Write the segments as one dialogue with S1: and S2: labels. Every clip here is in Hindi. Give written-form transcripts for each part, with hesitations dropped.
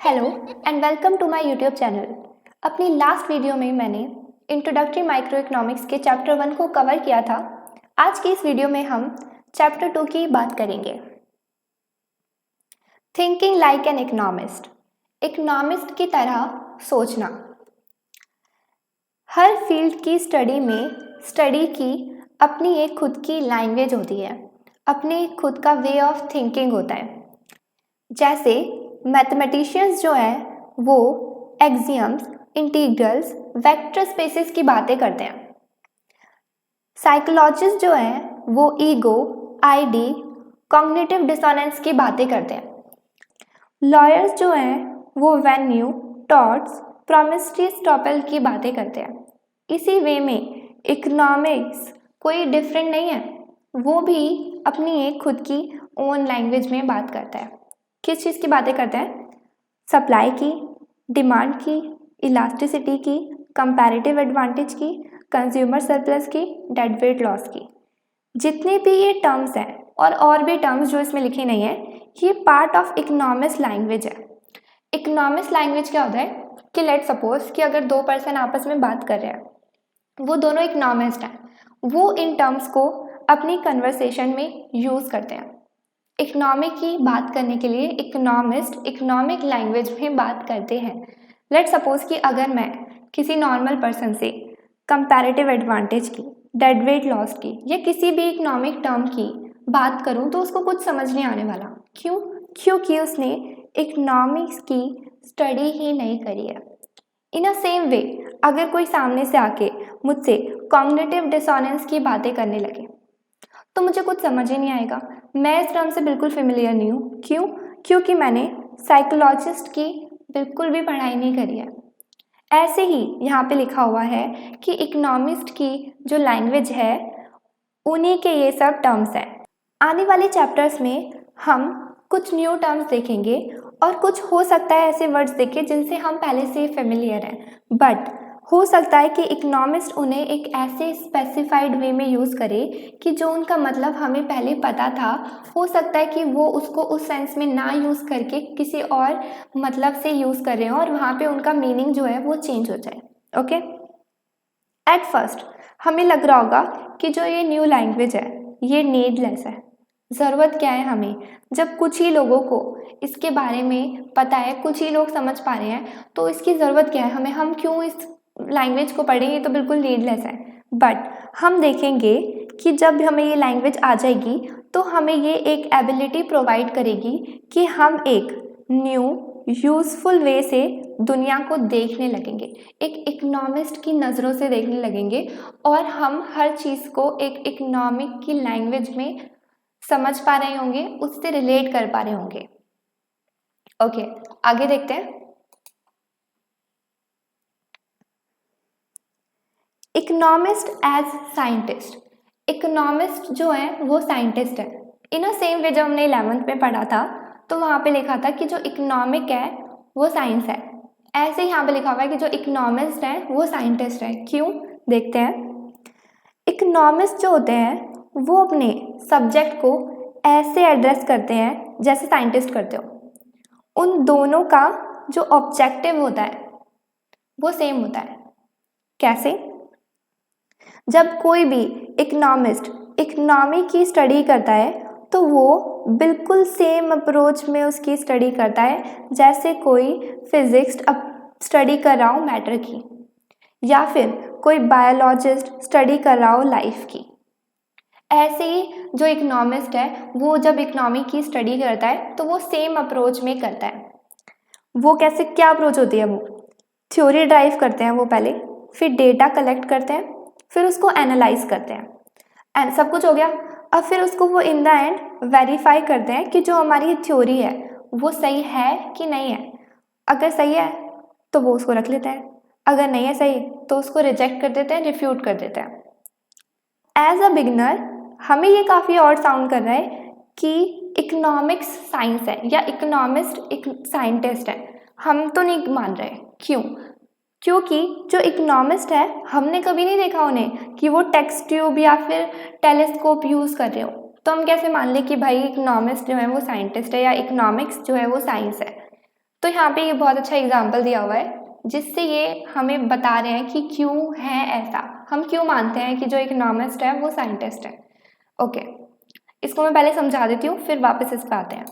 S1: Hello and welcome to my YouTube channel. अपनी लास्ट वीडियो में मैंने इंट्रोडक्टरी माइक्रो इकोनॉमिक्स के चैप्टर 1 को कवर किया था। आज की इस वीडियो में हम चैप्टर 2 की बात करेंगे। Thinking like an economist, economist की तरह सोचना। हर फील्ड की स्टडी में स्टडी की अपनी एक खुद की लैंग्वेज होती है, अपनी खुद का वे ऑफ थिंकिंग होता है। जैसे मैथमेटिशियंस जो है वो एक्सियम्स, इंटीग्रल्स, वेक्टर स्पेसेस की बातें करते हैं। साइकोलॉजिस्ट जो है वो ईगो, आईडी, कॉग्निटिव डिसोनेंस की बातें करते हैं। लॉयर्स जो हैं वो वेन्यू, टॉर्ट्स, प्रॉमिसरी स्टॉपल की बातें करते हैं। इसी वे में इकोनॉमिक्स कोई डिफरेंट नहीं है, वो भी अपनी एक खुद की ओन लैंग्वेज में बात करता है। किस चीज़ की बातें करते हैं? सप्लाई की, डिमांड की, इलास्टिसिटी की, कंपैरेटिव एडवांटेज की, कंज्यूमर सरप्लस की, डेड वेट लॉस की। जितने भी ये टर्म्स हैं और भी टर्म्स जो इसमें लिखे नहीं है, ये पार्ट ऑफ इकोनॉमिक्स लैंग्वेज है। इकोनॉमिक्स लैंग्वेज क्या होता है कि लेट सपोज कि अगर दो पर्सन आपस में बात कर रहे हैं, वो दोनों इकोनॉमिस्ट हैं, वो इन टर्म्स को अपनी कन्वर्सेशन में यूज़ करते हैं। इकोनॉमिक की बात करने के लिए इकोनॉमिस्ट इकोनॉमिक लैंग्वेज में बात करते हैं। लेट सपोज कि अगर मैं किसी नॉर्मल पर्सन से कंपैरेटिव एडवांटेज की, डेड वेट लॉस की या किसी भी इकोनॉमिक टर्म की बात करूं तो उसको कुछ समझ नहीं आने वाला। क्यों? क्योंकि उसने इकोनॉमिक्स की स्टडी ही नहीं करी है। इन अ सेम वे अगर कोई सामने से आके मुझसे कॉग्निटिव डिसोनेंस की बातें करने लगे तो मुझे कुछ समझ ही नहीं आएगा। मैं इस टर्म से बिल्कुल फेमिलियर नहीं हूँ। क्यों? क्योंकि मैंने साइकोलॉजिस्ट की बिल्कुल भी पढ़ाई नहीं करी है। ऐसे ही यहाँ पे लिखा हुआ है कि इकोनॉमिस्ट की जो लैंग्वेज है उन्हीं के ये सब टर्म्स हैं। आने वाले चैप्टर्स में हम कुछ न्यू टर्म्स देखेंगे और कुछ हो सकता है ऐसे वर्ड्स देखें जिनसे हम पहले से फेमिलियर हैं, बट हो सकता है कि इकोनॉमिस्ट उन्हें एक ऐसे स्पेसिफाइड वे में यूज़ करे कि जो उनका मतलब हमें पहले पता था, हो सकता है कि वो उसको उस सेंस में ना यूज़ करके किसी और मतलब से यूज़ कर रहे हो और वहाँ पे उनका मीनिंग जो है वो चेंज हो जाए। ओके, एट फर्स्ट हमें लग रहा होगा कि जो ये न्यू लैंग्वेज है ये नीडलेस है। ज़रूरत क्या है हमें, जब कुछ ही लोगों को इसके बारे में पता है, कुछ ही लोग समझ पा रहे हैं, तो इसकी ज़रूरत क्या है हमें? हम क्यों इस लैंग्वेज को पढ़ेंगे? तो बिल्कुल नीडलेस है। बट हम देखेंगे कि जब हमें ये लैंग्वेज आ जाएगी तो हमें ये एक एबिलिटी प्रोवाइड करेगी कि हम एक न्यू यूज़फुल वे से दुनिया को देखने लगेंगे, एक इकोनॉमिस्ट की नज़रों से देखने लगेंगे और हम हर चीज़ को एक इकोनॉमिक की लैंग्वेज में समझ पा रहे होंगे, उससे रिलेट कर पा रहे होंगे। ओके, आगे देखते हैं। इकोनॉमिस्ट एज साइंटिस्ट, इकोनॉमिस्ट जो है वो साइंटिस्ट है। इन अ सेम वे जब हमने 11th में पढ़ा था तो वहाँ पे लिखा था कि जो इकोनॉमिक है वो साइंस है। ऐसे ही यहाँ पे लिखा हुआ है कि जो इकोनॉमिस्ट है वो साइंटिस्ट है। क्यों? देखते हैं। इकोनॉमिस्ट जो होते हैं वो अपने सब्जेक्ट को ऐसे एड्रेस करते हैं जैसे साइंटिस्ट करते हो। उन दोनों का जो ऑब्जेक्टिव होता है वो सेम होता है। कैसे? जब कोई भी इकोनॉमिस्ट इकोनॉमी की स्टडी करता है तो वो बिल्कुल सेम अप्रोच में उसकी स्टडी करता है जैसे कोई फिजिक्स अब स्टडी कर रहा हो मैटर की, या फिर कोई बायोलॉजिस्ट स्टडी कर रहा हो लाइफ की। ऐसे ही जो इकोनॉमिस्ट है वो जब इकोनॉमी की स्टडी करता है तो वो सेम अप्रोच में करता है। वो कैसे, क्या अप्रोच होती है? वो थ्योरी ड्राइव करते हैं वो पहले, फिर डेटा कलेक्ट करते हैं, फिर उसको एनालाइज करते हैं, एंड सब कुछ हो गया। अब फिर उसको वो इन द एंड वेरीफाई करते हैं कि जो हमारी थ्योरी है वो सही है कि नहीं है। अगर सही है तो वो उसको रख लेते हैं, अगर नहीं है सही तो उसको रिजेक्ट कर देते हैं, रिफ्यूट कर देते हैं। एज अ बिगिनर हमें ये काफ़ी और साउंड कर रहा है कि इकोनॉमिक्स साइंस है या इकोनॉमिस्ट एक साइंटिस्ट है। हम तो नहीं मान रहे। क्यों? क्योंकि जो इकोनॉमिस्ट है हमने कभी नहीं देखा उन्हें कि वो टेस्ट ट्यूब या फिर टेलीस्कोप यूज़ कर रहे हो, तो हम कैसे मान लें कि भाई इकोनॉमिस्ट जो है वो साइंटिस्ट है या इकोनॉमिक्स जो है वो साइंस है? तो यहाँ पे ये बहुत अच्छा एग्जाम्पल दिया हुआ है जिससे ये हमें बता रहे हैं कि क्यों है ऐसा, हम क्यों मानते हैं कि जो इकोनॉमिस्ट है वो साइंटिस्ट है। ओके, इसको मैं पहले समझा देती हूँ फिर वापस इस पर आते हैं।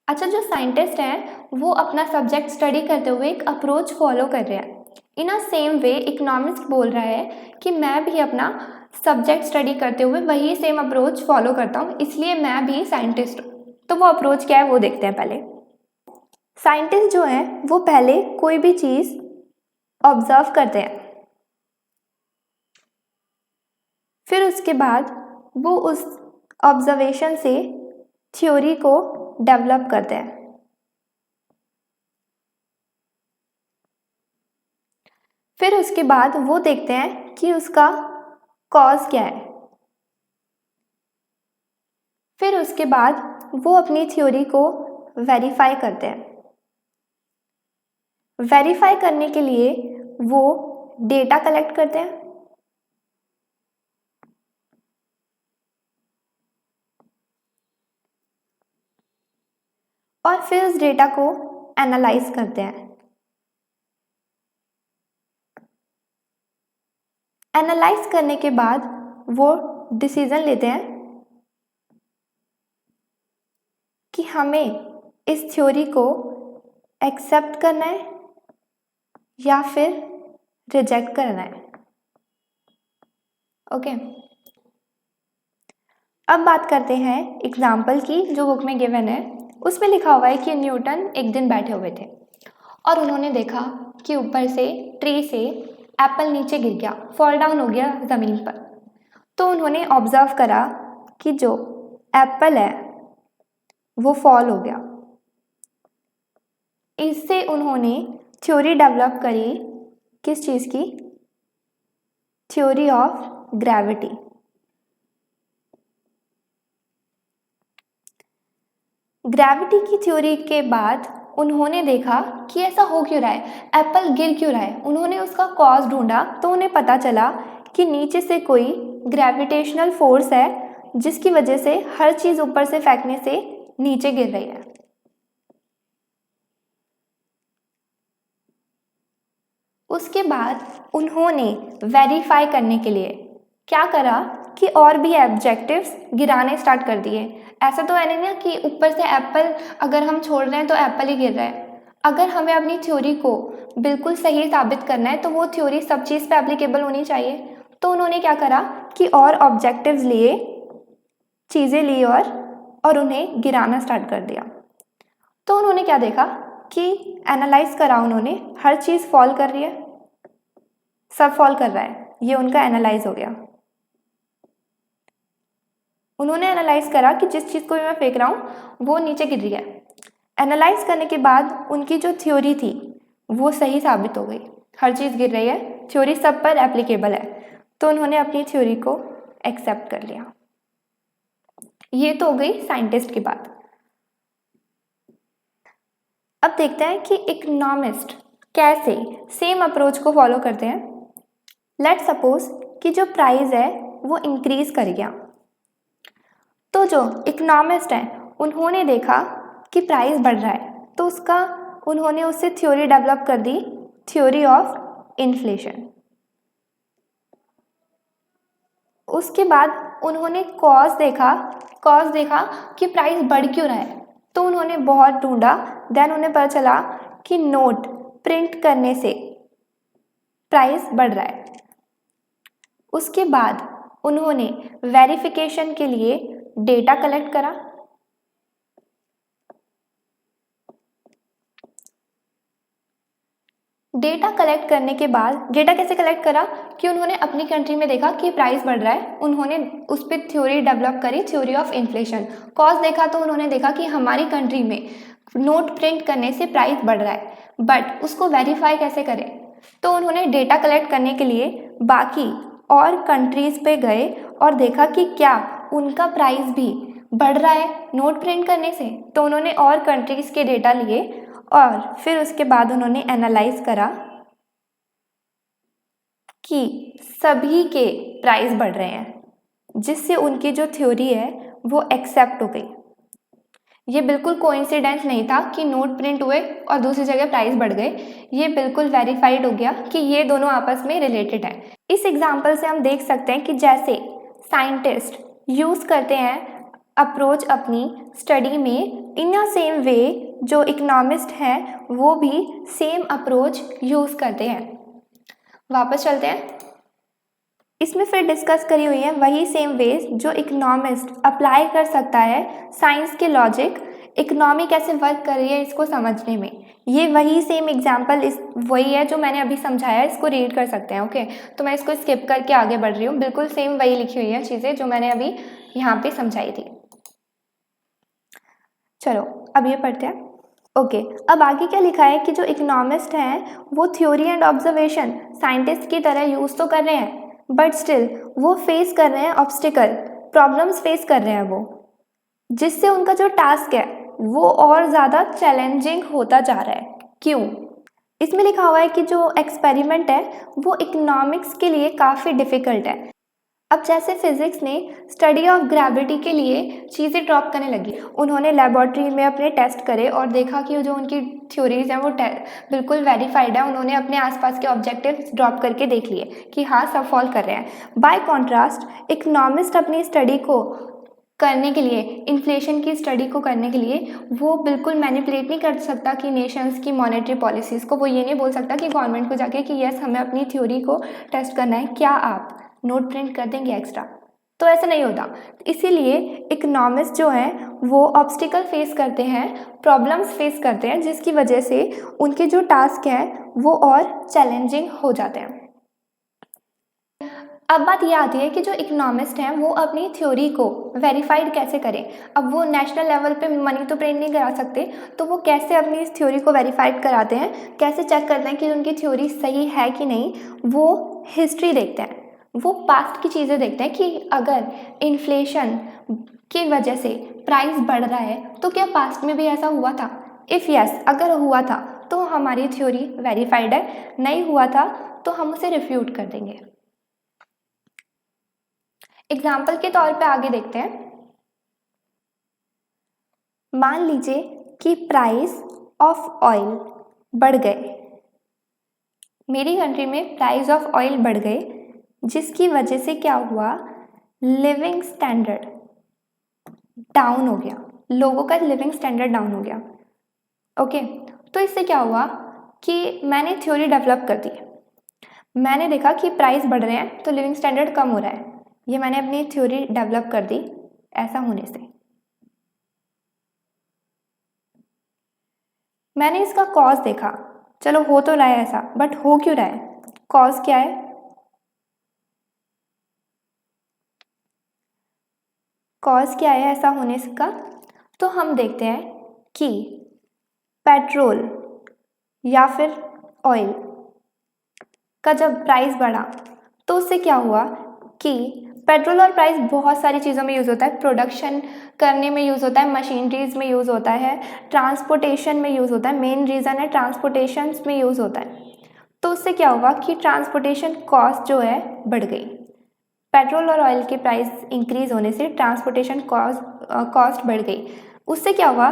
S1: अच्छा, जो साइंटिस्ट हैं वो अपना सब्जेक्ट स्टडी करते हुए एक अप्रोच फॉलो कर रहे हैं। इन अ सेम वे इकोनॉमिस्ट बोल रहा है कि मैं भी अपना सब्जेक्ट स्टडी करते हुए वही सेम अप्रोच फॉलो करता हूँ, इसलिए मैं भी साइंटिस्ट हूँ। तो वो अप्रोच क्या है वो देखते हैं। पहले साइंटिस्ट जो है वो पहले कोई भी चीज़ ऑब्जर्व करते हैं, फिर उसके बाद वो उस ऑब्जर्वेशन से थ्योरी को डेवलप करते हैं। फिर उसके बाद वो देखते हैं कि उसका कॉज क्या है। फिर उसके बाद वो अपनी थ्योरी को वेरीफाई करते हैं। वेरीफाई करने के लिए वो डेटा कलेक्ट करते हैं, और फिर उस डेटा को एनालाइज करते हैं। एनालाइज करने के बाद वो डिसीजन लेते हैं कि हमें इस थ्योरी को एक्सेप्ट करना है या फिर रिजेक्ट करना है। ओके, अब बात करते हैं एग्जाम्पल की जो बुक में गिवन है। उसमें लिखा हुआ है कि न्यूटन एक दिन बैठे हुए थे और उन्होंने देखा कि ऊपर से ट्री से एप्पल नीचे गिर गया, फॉल डाउन हो गया ज़मीन पर। तो उन्होंने ऑब्जर्व करा कि जो एप्पल है वो फॉल हो गया। इससे उन्होंने थ्योरी डेवलप करी, किस चीज़ की? Theory of gravity. ग्रेविटी की थ्योरी के बाद उन्होंने देखा कि ऐसा हो क्यों रहा है, एप्पल गिर क्यों रहा है। उन्होंने उसका कॉज ढूंढा तो उन्हें पता चला कि नीचे से कोई ग्रेविटेशनल फोर्स है जिसकी वजह से हर चीज़ ऊपर से फेंकने से नीचे गिर रही है। उसके बाद उन्होंने वेरीफाई करने के लिए क्या करा कि और भी ऑब्जेक्टिव्स गिराने स्टार्ट कर दिए। ऐसा तो है नहीं ना कि ऊपर से एप्पल अगर हम छोड़ रहे हैं तो एप्पल ही गिर रहा है। अगर हमें अपनी थ्योरी को बिल्कुल सही साबित करना है तो वो थ्योरी सब चीज़ पे एप्लीकेबल होनी चाहिए। तो उन्होंने क्या करा कि और ऑब्जेक्टिव्स लिए, चीज़ें ली और उन्हें गिराना स्टार्ट कर दिया। तो उन्होंने क्या देखा कि एनालाइज करा उन्होंने, हर चीज़ फॉल कर रही है, सब फॉल कर रहा है, ये उनका एनालाइज हो गया। उन्होंने एनालाइज करा कि जिस चीज़ को मैं फेंक रहा हूँ वो नीचे गिर रही है। एनालाइज करने के बाद उनकी जो थ्योरी थी वो सही साबित हो गई, हर चीज़ गिर रही है, थ्योरी सब पर एप्लीकेबल है। तो उन्होंने अपनी थ्योरी को एक्सेप्ट कर लिया। ये तो हो गई साइंटिस्ट की बात। अब देखते हैं कि इकोनॉमिस्ट कैसे सेम अप्रोच को फॉलो करते हैं। लेट्स सपोज कि जो प्राइस है वो इंक्रीज कर गया, तो जो इकोनॉमिस्ट हैं उन्होंने देखा कि प्राइस बढ़ रहा है, तो उन्होंने उससे थ्योरी डेवलप कर दी, थ्योरी ऑफ इन्फ्लेशन। उसके बाद उन्होंने कॉज देखा कि प्राइस बढ़ क्यों रहा है। तो उन्होंने बहुत ढूंढा, देन उन्हें पता चला कि नोट प्रिंट करने से प्राइस बढ़ रहा है। उसके बाद उन्होंने वेरिफिकेशन के लिए डेटा कलेक्ट करा। डेटा कलेक्ट करने के बाद, डेटा कैसे कलेक्ट करा कि उन्होंने अपनी कंट्री में देखा कि प्राइस बढ़ रहा है, उन्होंने उस पर थ्योरी डेवलप करी, थ्योरी ऑफ इन्फ्लेशन। कॉज देखा तो उन्होंने देखा कि हमारी कंट्री में नोट प्रिंट करने से प्राइस बढ़ रहा है, बट उसको वेरीफाई कैसे करें। तो उन्होंने डेटा कलेक्ट करने के लिए बाकी और कंट्रीज़ पे गए और देखा कि क्या उनका प्राइस भी बढ़ रहा है नोट प्रिंट करने से। तो उन्होंने और कंट्रीज़ के डेटा लिए और फिर उसके बाद उन्होंने एनालाइज करा कि सभी के प्राइस बढ़ रहे हैं, जिससे उनकी जो थ्योरी है वो एक्सेप्ट हो गई। ये बिल्कुल कोइंसिडेंस नहीं था कि नोट प्रिंट हुए और दूसरी जगह प्राइस बढ़ गए। ये बिल्कुल वेरीफाइड हो गया कि ये दोनों आपस में रिलेटेड हैं। इस एग्जाम्पल से हम देख सकते हैं कि जैसे साइंटिस्ट यूज़ करते हैं अप्रोच अपनी स्टडी में, इन अ सेम वे जो इकोनॉमिस्ट हैं वो भी सेम अप्रोच यूज़ करते हैं। वापस चलते हैं, इसमें फिर डिस्कस करी हुई है वही सेम वेज जो इकोनॉमिस्ट अप्लाई कर सकता है साइंस के लॉजिक, इकोनॉमी कैसे वर्क कर रही है इसको समझने में। ये वही सेम एग्जांपल इस वही है जो मैंने अभी समझाया, इसको रीड कर सकते हैं। ओके, तो मैं इसको स्किप करके आगे बढ़ रही हूँ। बिल्कुल सेम वही लिखी हुई है चीज़ें जो मैंने अभी यहाँ पे समझाई थी। चलो अब ये पढ़ते हैं। ओके, अब आगे क्या लिखा है कि जो इकोनॉमिस्ट हैं वो थ्योरी एंड ऑब्जर्वेशन साइंटिस्ट की तरह यूज़ तो कर रहे हैं, बट स्टिल वो फेस कर रहे हैं ऑब्स्टिकल, प्रॉब्लम्स फेस कर रहे हैं वो, जिससे उनका जो टास्क है वो और ज़्यादा चैलेंजिंग होता जा रहा है। क्यों? इसमें लिखा हुआ है कि जो एक्सपेरिमेंट है वो इकोनॉमिक्स के लिए काफ़ी डिफ़िकल्ट है। अब जैसे फिजिक्स ने स्टडी ऑफ ग्रेविटी के लिए चीज़ें ड्रॉप करने लगी, उन्होंने लेबॉर्ट्री में अपने टेस्ट करे और देखा कि जो उनकी थ्योरीज हैं वो बिल्कुल वेरीफाइड है। उन्होंने अपने आसपास के ऑब्जेक्टिव्स ड्रॉप करके देख लिए कि हाँ सब फॉल कर रहे हैं। बाय कॉन्ट्रास्ट इकोनॉमिस्ट अपनी स्टडी को करने के लिए, इन्फ्लेशन की स्टडी को करने के लिए वो बिल्कुल मैनिपुलेट नहीं कर सकता कि नेशंस की मॉनेटरी पॉलिसीज़ को। वो ये नहीं बोल सकता कि गवर्नमेंट को जाके कि यस हमें अपनी थ्योरी को टेस्ट करना है, क्या आप नोट प्रिंट कर देंगे एक्स्ट्रा? तो ऐसा नहीं होता। इसीलिए इकोनॉमिस्ट जो हैं वो ऑब्स्टिकल फेस करते हैं, प्रॉब्लम्स फेस करते हैं, जिसकी वजह से उनके जो टास्क हैं वो और चैलेंजिंग हो जाते हैं। अब बात ये आती है कि जो इकोनॉमिस्ट हैं वो अपनी थ्योरी को वेरीफाइड कैसे करें। अब वो नेशनल लेवल पे मनी तो प्रिंट नहीं करा सकते, तो वो कैसे अपनी इस थ्योरी को वेरीफाइड कराते हैं, कैसे चेक करते हैं कि उनकी थ्योरी सही है कि नहीं? वो हिस्ट्री देखते हैं, वो पास्ट की चीज़ें देखते हैं कि अगर इन्फ्लेशन की वजह से प्राइस बढ़ रहा है तो क्या पास्ट में भी ऐसा हुआ था? इफ़ यस, अगर हुआ था तो हमारी थ्योरी वेरीफाइड है, नहीं हुआ था तो हम उसे रिफ्यूट कर देंगे। एग्जाम्पल के तौर पे आगे देखते हैं। मान लीजिए कि प्राइस ऑफ ऑयल बढ़ गए, मेरी कंट्री में प्राइस ऑफ ऑयल बढ़ गए, जिसकी वजह से क्या हुआ, लिविंग स्टैंडर्ड डाउन हो गया, लोगों का लिविंग स्टैंडर्ड डाउन हो गया। ओके, तो इससे क्या हुआ कि मैंने थ्योरी डेवलप कर दी, मैंने देखा कि प्राइस बढ़ रहे हैं तो लिविंग स्टैंडर्ड कम हो रहा है, ये मैंने अपनी थ्योरी डेवलप कर दी। ऐसा होने से मैंने इसका कॉज देखा, चलो हो तो रहा है ऐसा, बट हो क्यों रहा है, कॉज क्या है? कॉज क्या है ऐसा होने का? तो हम देखते हैं कि पेट्रोल या फिर ऑयल का जब प्राइस बढ़ा तो उससे क्या हुआ कि पेट्रोल और प्राइस बहुत सारी चीज़ों में यूज़ होता है, प्रोडक्शन करने में यूज़ होता है, मशीनरीज में यूज़ होता है, ट्रांसपोर्टेशन में यूज़ होता है, मेन रीज़न है ट्रांसपोर्टेशन में यूज़ होता है। तो उससे क्या हुआ कि ट्रांसपोर्टेशन कॉस्ट जो है बढ़ गई, पेट्रोल और ऑयल के प्राइस इंक्रीज होने से ट्रांसपोर्टेशन कॉस्ट बढ़ गई। उससे क्या हुआ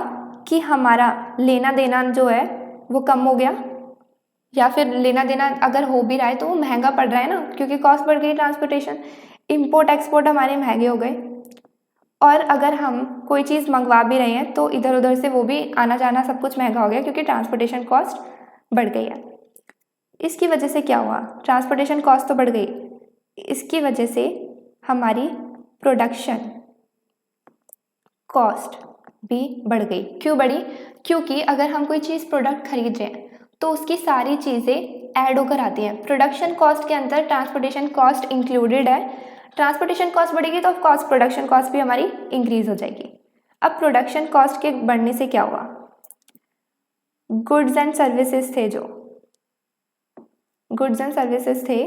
S1: कि हमारा लेना देना जो है वो कम हो गया, या फिर लेना देना अगर हो भी रहा है तो वो महंगा पड़ रहा है ना, क्योंकि कॉस्ट बढ़ गई ट्रांसपोर्टेशन, इंपोर्ट एक्सपोर्ट हमारे महंगे हो गए। और अगर हम कोई चीज़ मंगवा भी रहे हैं तो इधर उधर से वो भी आना जाना सब कुछ महंगा हो गया, क्योंकि ट्रांसपोर्टेशन कॉस्ट बढ़ गई है। इसकी वजह से क्या हुआ, ट्रांसपोर्टेशन कॉस्ट तो बढ़ गई, इसकी वजह से हमारी प्रोडक्शन कॉस्ट भी बढ़ गई। क्यों बढ़ी? क्योंकि अगर हम कोई चीज़ प्रोडक्ट खरीद रहे हैं तो उसकी सारी चीज़ें ऐड होकर आती हैं। प्रोडक्शन कॉस्ट के अंदर ट्रांसपोर्टेशन कॉस्ट इंक्लूडेड है, ट्रांसपोर्टेशन कॉस्ट बढ़ेगी तो ऑफ कोर्स प्रोडक्शन कॉस्ट भी हमारी इंक्रीज हो जाएगी। अब प्रोडक्शन कॉस्ट के बढ़ने से क्या हुआ, गुड्स एंड सर्विसेज थे, जो गुड्स एंड सर्विसेज थे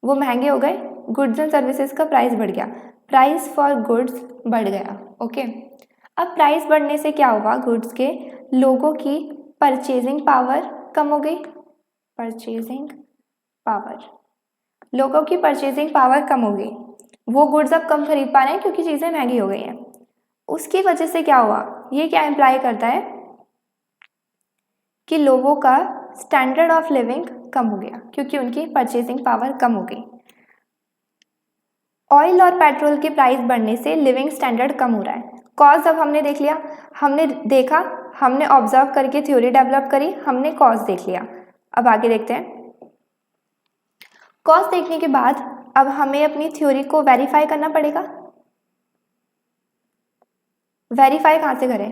S1: वो महंगे हो गए, गुड्स एंड सर्विसेज का प्राइस बढ़ गया, प्राइस फॉर गुड्स बढ़ गया। ओके, अब प्राइस बढ़ने से क्या हुआ, गुड्स के लोगों की परचेजिंग पावर कम हो गई, परचेजिंग पावर, लोगों की परचेजिंग पावर कम हो गई, वो गुड्स अब कम खरीद पा रहे हैं क्योंकि चीज़ें महंगी हो गई हैं। उसकी वजह से क्या हुआ ये क्या इम्प्लाई करता है कि लोगों का स्टैंडर्ड ऑफ लिविंग कम हो गया क्योंकि उनकी परचेजिंग पावर कम हो गई। ऑयल और पेट्रोल की प्राइस बढ़ने से लिविंग स्टैंडर्ड कम हो रहा है। कॉज अब हमने देख लिया, हमने देखा, हमने ऑब्जर्व करके थ्योरी डेवलप करी, हमने कॉज देख लिया। अब आगे देखते हैं। कॉज देखने के बाद अब हमें अपनी थ्योरी को वेरीफाई करना पड़ेगा। वेरीफाई कहाँ से करें?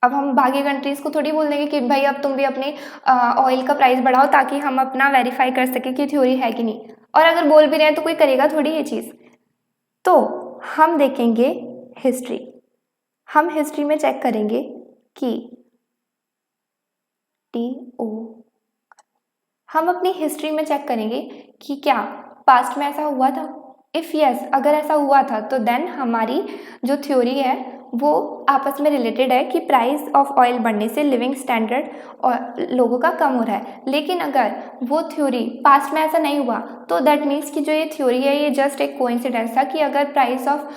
S1: अब हम बाकी कंट्रीज को थोड़ी बोल देंगे कि भाई अब तुम भी अपने ऑयल का प्राइस बढ़ाओ ताकि हम अपना वेरीफाई कर सके कि थ्योरी है कि नहीं। और अगर बोल भी रहे हैं तो कोई करेगा थोड़ी ये चीज़। तो हम देखेंगे हिस्ट्री। हम हिस्ट्री में चेक करेंगे कि हम अपनी हिस्ट्री में चेक करेंगे कि क्या पास्ट में ऐसा हुआ था। इफ़ यस, अगर ऐसा हुआ था तो देन हमारी जो थ्योरी है वो आपस में रिलेटेड है कि प्राइस ऑफ ऑयल बढ़ने से लिविंग स्टैंडर्ड और लोगों का कम हो रहा है। लेकिन अगर वो थ्योरी पास्ट में ऐसा नहीं हुआ तो दैट मीन्स कि जो ये थ्योरी है ये जस्ट एक कोइंसिडेंस था कि अगर प्राइस ऑफ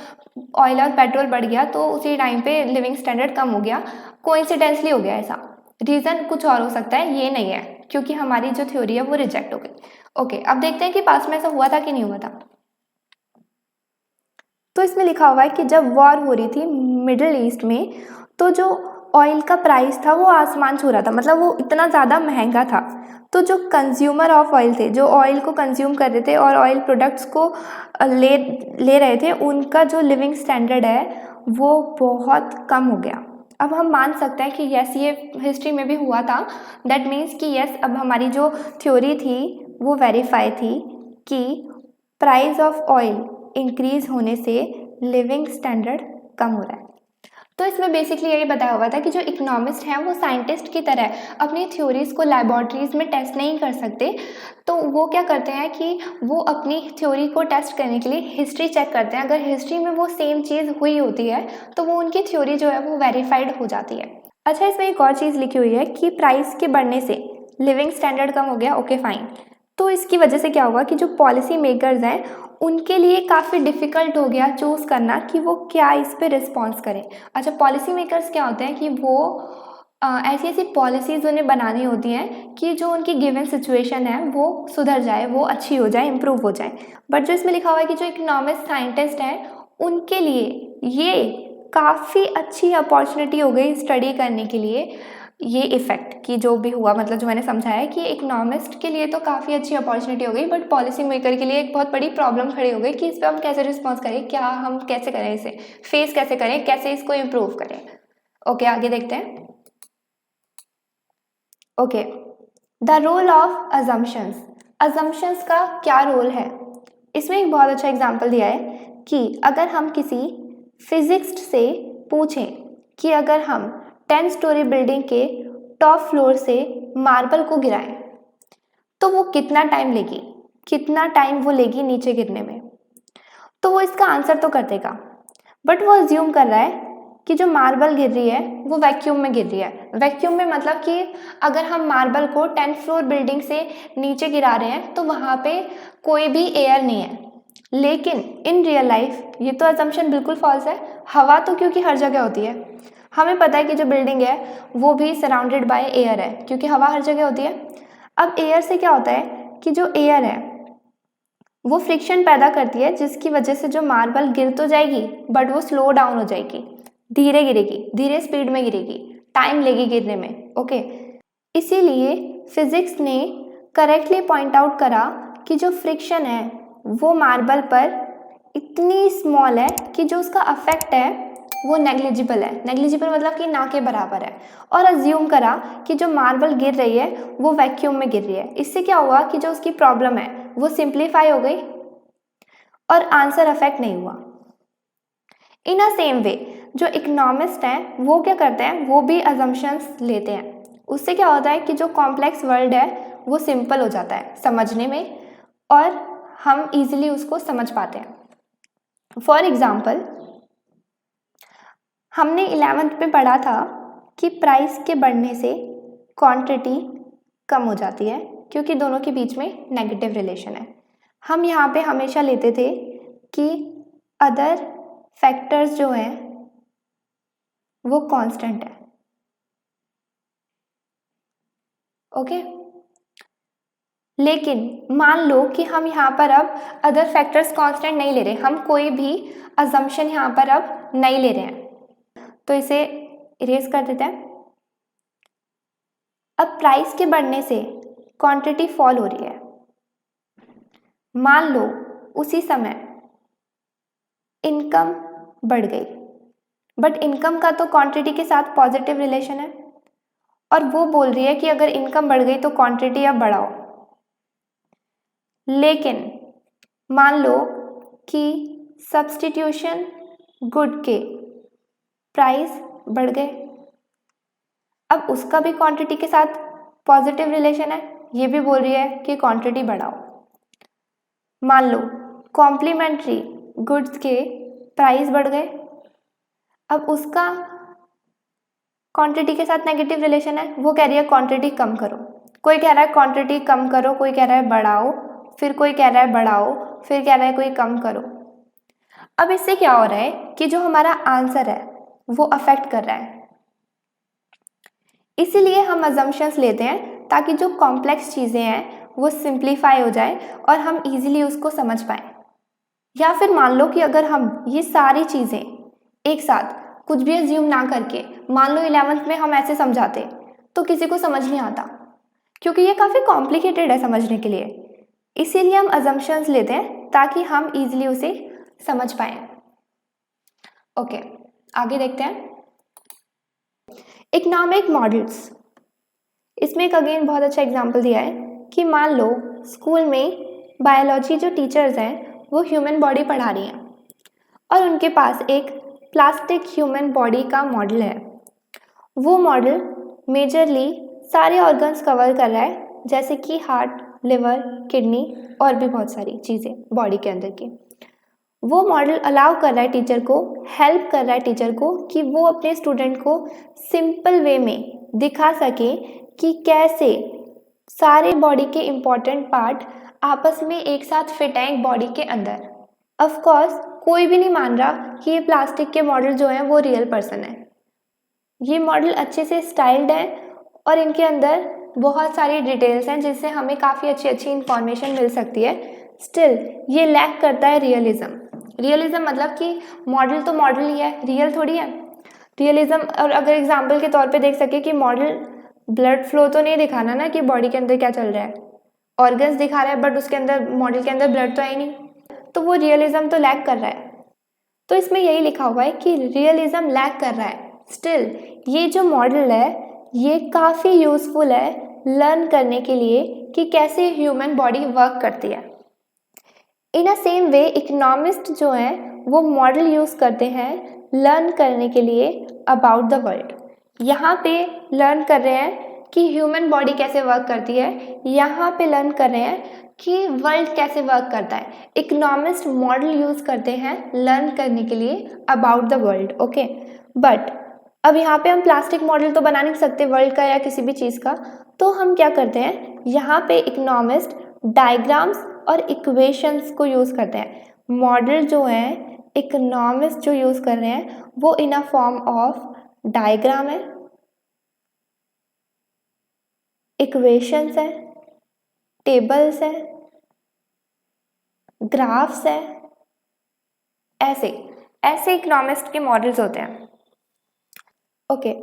S1: ऑयल और पेट्रोल बढ़ गया तो उसी टाइम पे लिविंग स्टैंडर्ड कम हो गया, कोइंसिडेंसली हो गया। ऐसा रीज़न कुछ और हो सकता है, ये नहीं है, क्योंकि हमारी जो थ्योरी है वो रिजेक्ट हो गई। ओके, अब देखते हैं कि पास्ट में ऐसा हुआ था कि नहीं हुआ था। तो इसमें लिखा हुआ है कि जब वॉर हो रही थी मिडिल ईस्ट में तो जो ऑयल का प्राइस था वो आसमान छू रहा था, मतलब वो इतना ज़्यादा महंगा था। तो जो कंज्यूमर ऑफ ऑयल थे, जो ऑयल को कंज्यूम कर रहे थे और ऑयल प्रोडक्ट्स को ले रहे थे, उनका जो लिविंग स्टैंडर्ड है वो बहुत कम हो गया। अब हम मान सकते हैं कि यस, ये हिस्ट्री में भी हुआ था। दैट मीन्स कि यस, अब हमारी जो थ्योरी थी वो वेरीफाई थी कि प्राइस ऑफ ऑयल इंक्रीज होने से लिविंग स्टैंडर्ड कम हो रहा है। तो इसमें बेसिकली यही बताया हुआ था कि जो इकोनॉमिस्ट हैं वो साइंटिस्ट की तरह अपनी थ्योरीज को लैबोरेटरीज में टेस्ट नहीं कर सकते। तो वो क्या करते हैं कि वो अपनी थ्योरी को टेस्ट करने के लिए हिस्ट्री चेक करते हैं। अगर हिस्ट्री में वो सेम चीज़ हुई होती है तो वो उनकी थ्योरी जो है वो वेरीफाइड हो जाती है। अच्छा, इसमें एक और चीज़ लिखी हुई है कि प्राइस के बढ़ने से लिविंग स्टैंडर्ड कम हो गया। Okay fine. तो इसकी वजह से क्या होगा कि जो पॉलिसी मेकर्स हैं उनके लिए काफ़ी डिफ़िकल्ट हो गया चूज़ करना कि वो क्या इस पे रिस्पॉन्स करें। अच्छा, पॉलिसी मेकर्स क्या होते हैं कि वो ऐसी ऐसी पॉलिसीज़ उन्हें बनानी होती हैं कि जो उनकी गिवन सिचुएशन है वो सुधर जाए, वो अच्छी हो जाए, इम्प्रूव हो जाए। बट जो इसमें लिखा हुआ है कि जो इकोनॉमिस्ट साइंटिस्ट हैं उनके लिए ये काफ़ी अच्छी अपॉर्चुनिटी हो गई स्टडी करने के लिए। ये इफ़ेक्ट कि जो भी हुआ, मतलब जो मैंने समझाया है कि इकोनॉमिस्ट के लिए तो काफ़ी अच्छी अपॉर्चुनिटी हो गई, बट पॉलिसी मेकर के लिए एक बहुत बड़ी प्रॉब्लम खड़ी हो गई कि इस पर हम कैसे रिस्पॉन्स करें, क्या हम कैसे करें, इसे फेस कैसे करें, कैसे इसको इम्प्रूव करें। ओके, आगे देखते हैं। Okay, the role of assumptions. Assumptions का क्या रोल है? इसमें एक बहुत अच्छा एग्जाम्पल दिया है कि अगर हम किसी फिजिक्स्ट से पूछें कि अगर हम 10 स्टोरी बिल्डिंग के टॉप फ्लोर से मार्बल को गिराएं तो वो कितना टाइम लेगी, कितना टाइम वो लेगी नीचे गिरने में, तो वो इसका आंसर तो कर देगा। बट वो अज्यूम कर रहा है कि जो मार्बल गिर रही है वो वैक्यूम में गिर रही है। वैक्यूम में मतलब कि अगर हम मार्बल को 10 फ्लोर बिल्डिंग से नीचे गिरा रहे हैं तो वहाँ पे कोई भी एयर नहीं है। लेकिन इन रियल लाइफ ये तो अजम्पशन बिल्कुल फॉल्स है। हवा तो क्योंकि हर जगह होती है, हमें पता है कि जो बिल्डिंग है वो भी सराउंडेड बाय एयर है क्योंकि हवा हर जगह होती है। अब एयर से क्या होता है कि जो एयर है वो फ्रिक्शन पैदा करती है जिसकी वजह से जो मार्बल गिर तो जाएगी बट वो स्लो डाउन हो जाएगी, धीरे गिरेगी, धीरे स्पीड में गिरेगी, टाइम लेगी गिरने में। ओके, इसीलिए फिजिक्स ने करेक्टली पॉइंट आउट करा कि जो फ्रिक्शन है वो मार्बल पर इतनी स्मॉल है कि जो उसका अफेक्ट है वो नेग्लिजिबल है। नेग्लिजिबल मतलब कि ना के बराबर है। और अज्यूम करा कि जो मार्बल गिर रही है वो वैक्यूम में गिर रही है। इससे क्या हुआ कि जो उसकी प्रॉब्लम है वो सिंप्लीफाई हो गई और आंसर अफेक्ट नहीं हुआ। इन अ सेम वे जो इकोनॉमिस्ट हैं वो क्या करते हैं, वो भी अजम्पशंस लेते हैं। उससे क्या होता है कि जो कॉम्प्लेक्स वर्ल्ड है वो सिंपल हो जाता है समझने में और हम इजीली उसको समझ पाते हैं। फॉर एग्जाम्पल, हमने 11th में पढ़ा था कि प्राइस के बढ़ने से क्वांटिटी कम हो जाती है क्योंकि दोनों के बीच में नेगेटिव रिलेशन है। हम यहाँ पे हमेशा लेते थे कि अदर फैक्टर्स जो हैं वो कांस्टेंट है। ओके, लेकिन मान लो कि हम यहाँ पर अब अदर फैक्टर्स कांस्टेंट नहीं ले रहे, हम कोई भी अजम्पशन यहाँ पर अब नहीं ले रहे हैं, तो इसे इरेज कर देते हैं। अब प्राइस के बढ़ने से क्वांटिटी फॉल हो रही है। मान लो उसी समय इनकम बढ़ गई, बट इनकम का तो क्वांटिटी के साथ पॉजिटिव रिलेशन है, और वो बोल रही है कि अगर इनकम बढ़ गई तो क्वांटिटी अब बढ़ाओ। लेकिन मान लो कि सब्स्टिट्यूशन गुड के प्राइस बढ़ गए, अब उसका भी क्वांटिटी के साथ पॉजिटिव रिलेशन है, ये भी बोल रही है कि क्वांटिटी बढ़ाओ। मान लो कॉम्प्लीमेंट्री गुड्स के प्राइस बढ़ गए, अब उसका क्वांटिटी के साथ नेगेटिव रिलेशन है, वो कह रही है क्वांटिटी कम करो। कोई कह रहा है क्वांटिटी कम करो, कोई कह रहा है बढ़ाओ, फिर कोई कह रहा है बढ़ाओ, फिर कह रहा है कोई कम करो। अब इससे क्या हो रहा है कि जो हमारा आंसर है वो अफेक्ट कर रहा है। इसीलिए हम अजम्पशंस लेते हैं ताकि जो कॉम्प्लेक्स चीज़ें हैं वो सिंप्लीफाई हो जाए और हम इजीली उसको समझ पाएँ। या फिर मान लो कि अगर हम ये सारी चीज़ें एक साथ कुछ भी अज्यूम ना करके, मान लो 11th में हम ऐसे समझाते तो किसी को समझ नहीं आता, क्योंकि ये काफ़ी कॉम्प्लिकेटेड है समझने के लिए। इसीलिए हम अजम्पशंस लेते हैं ताकि हम इजीली उसे समझ पाएँ। ओके, आगे देखते हैं। इकोनॉमिक मॉडल्स, इसमें एक अगेन बहुत अच्छा एग्जाम्पल दिया है कि मान लो स्कूल में बायोलॉजी जो टीचर्स हैं वो ह्यूमन बॉडी पढ़ा रही हैं और उनके पास एक प्लास्टिक ह्यूमन बॉडी का मॉडल है। वो मॉडल मेजरली सारे ऑर्गन्स कवर कर रहा है, जैसे कि हार्ट, लिवर, किडनी और भी बहुत सारी चीज़ें बॉडी के अंदर की। वो मॉडल अलाउ कर रहा है टीचर को, हेल्प कर रहा है टीचर को कि वो अपने स्टूडेंट को सिंपल वे में दिखा सके कि कैसे सारे बॉडी के इम्पॉर्टेंट पार्ट आपस में एक साथ फिट हैं एक बॉडी के अंदर। ऑफ कोर्स कोई भी नहीं मान रहा कि ये प्लास्टिक के मॉडल जो हैं वो रियल पर्सन है। ये मॉडल अच्छे से स्टाइल्ड है और इनके अंदर बहुत सारी डिटेल्स हैं जिससे हमें काफ़ी अच्छी इंफॉर्मेशन मिल सकती है। स्टिल ये लैक करता है रियलिज्म। रियलिज्म मतलब कि मॉडल तो मॉडल ही है, रियल थोड़ी है। रियलिज्म, और अगर एग्जाम्पल के तौर पे देख सके कि मॉडल ब्लड फ्लो तो नहीं दिखाना ना कि बॉडी के अंदर क्या चल रहा है, ऑर्गन्स दिखा रहा है बट उसके अंदर मॉडल के अंदर ब्लड तो है ही नहीं, तो वो रियलिज्म तो लैक कर रहा है। तो इसमें यही लिखा हुआ है कि रियलिज्म लैक कर रहा है। स्टिल ये जो मॉडल है ये काफ़ी यूज़फुल है लर्न करने के लिए कि कैसे ह्यूमन बॉडी वर्क करती है। इन अ सेम वे इकोनॉमिस्ट जो हैं वो मॉडल यूज़ करते हैं लर्न करने के लिए अबाउट द वर्ल्ड। यहाँ पे लर्न कर रहे हैं कि ह्यूमन बॉडी कैसे वर्क करती है, यहाँ पे लर्न कर रहे हैं कि वर्ल्ड कैसे वर्क करता है। इकोनॉमिस्ट मॉडल यूज़ करते हैं लर्न करने के लिए about the world. Okay, but अब यहाँ पे हम प्लास्टिक मॉडल तो बना नहीं सकते वर्ल्ड का या किसी भी चीज़ का, तो हम क्या करते हैं, यहाँ पे इकोनॉमिस्ट डायग्राम्स और इक्वेशंस को यूज़ करते हैं। मॉडल जो है इकोनॉमिस्ट जो यूज़ कर रहे हैं वो इन अ फॉर्म ऑफ डायग्राम है, इक्वेशंस है, टेबल्स है, ग्राफ्स है, ऐसे ऐसे इकोनॉमिस्ट के मॉडल्स होते हैं। ओके,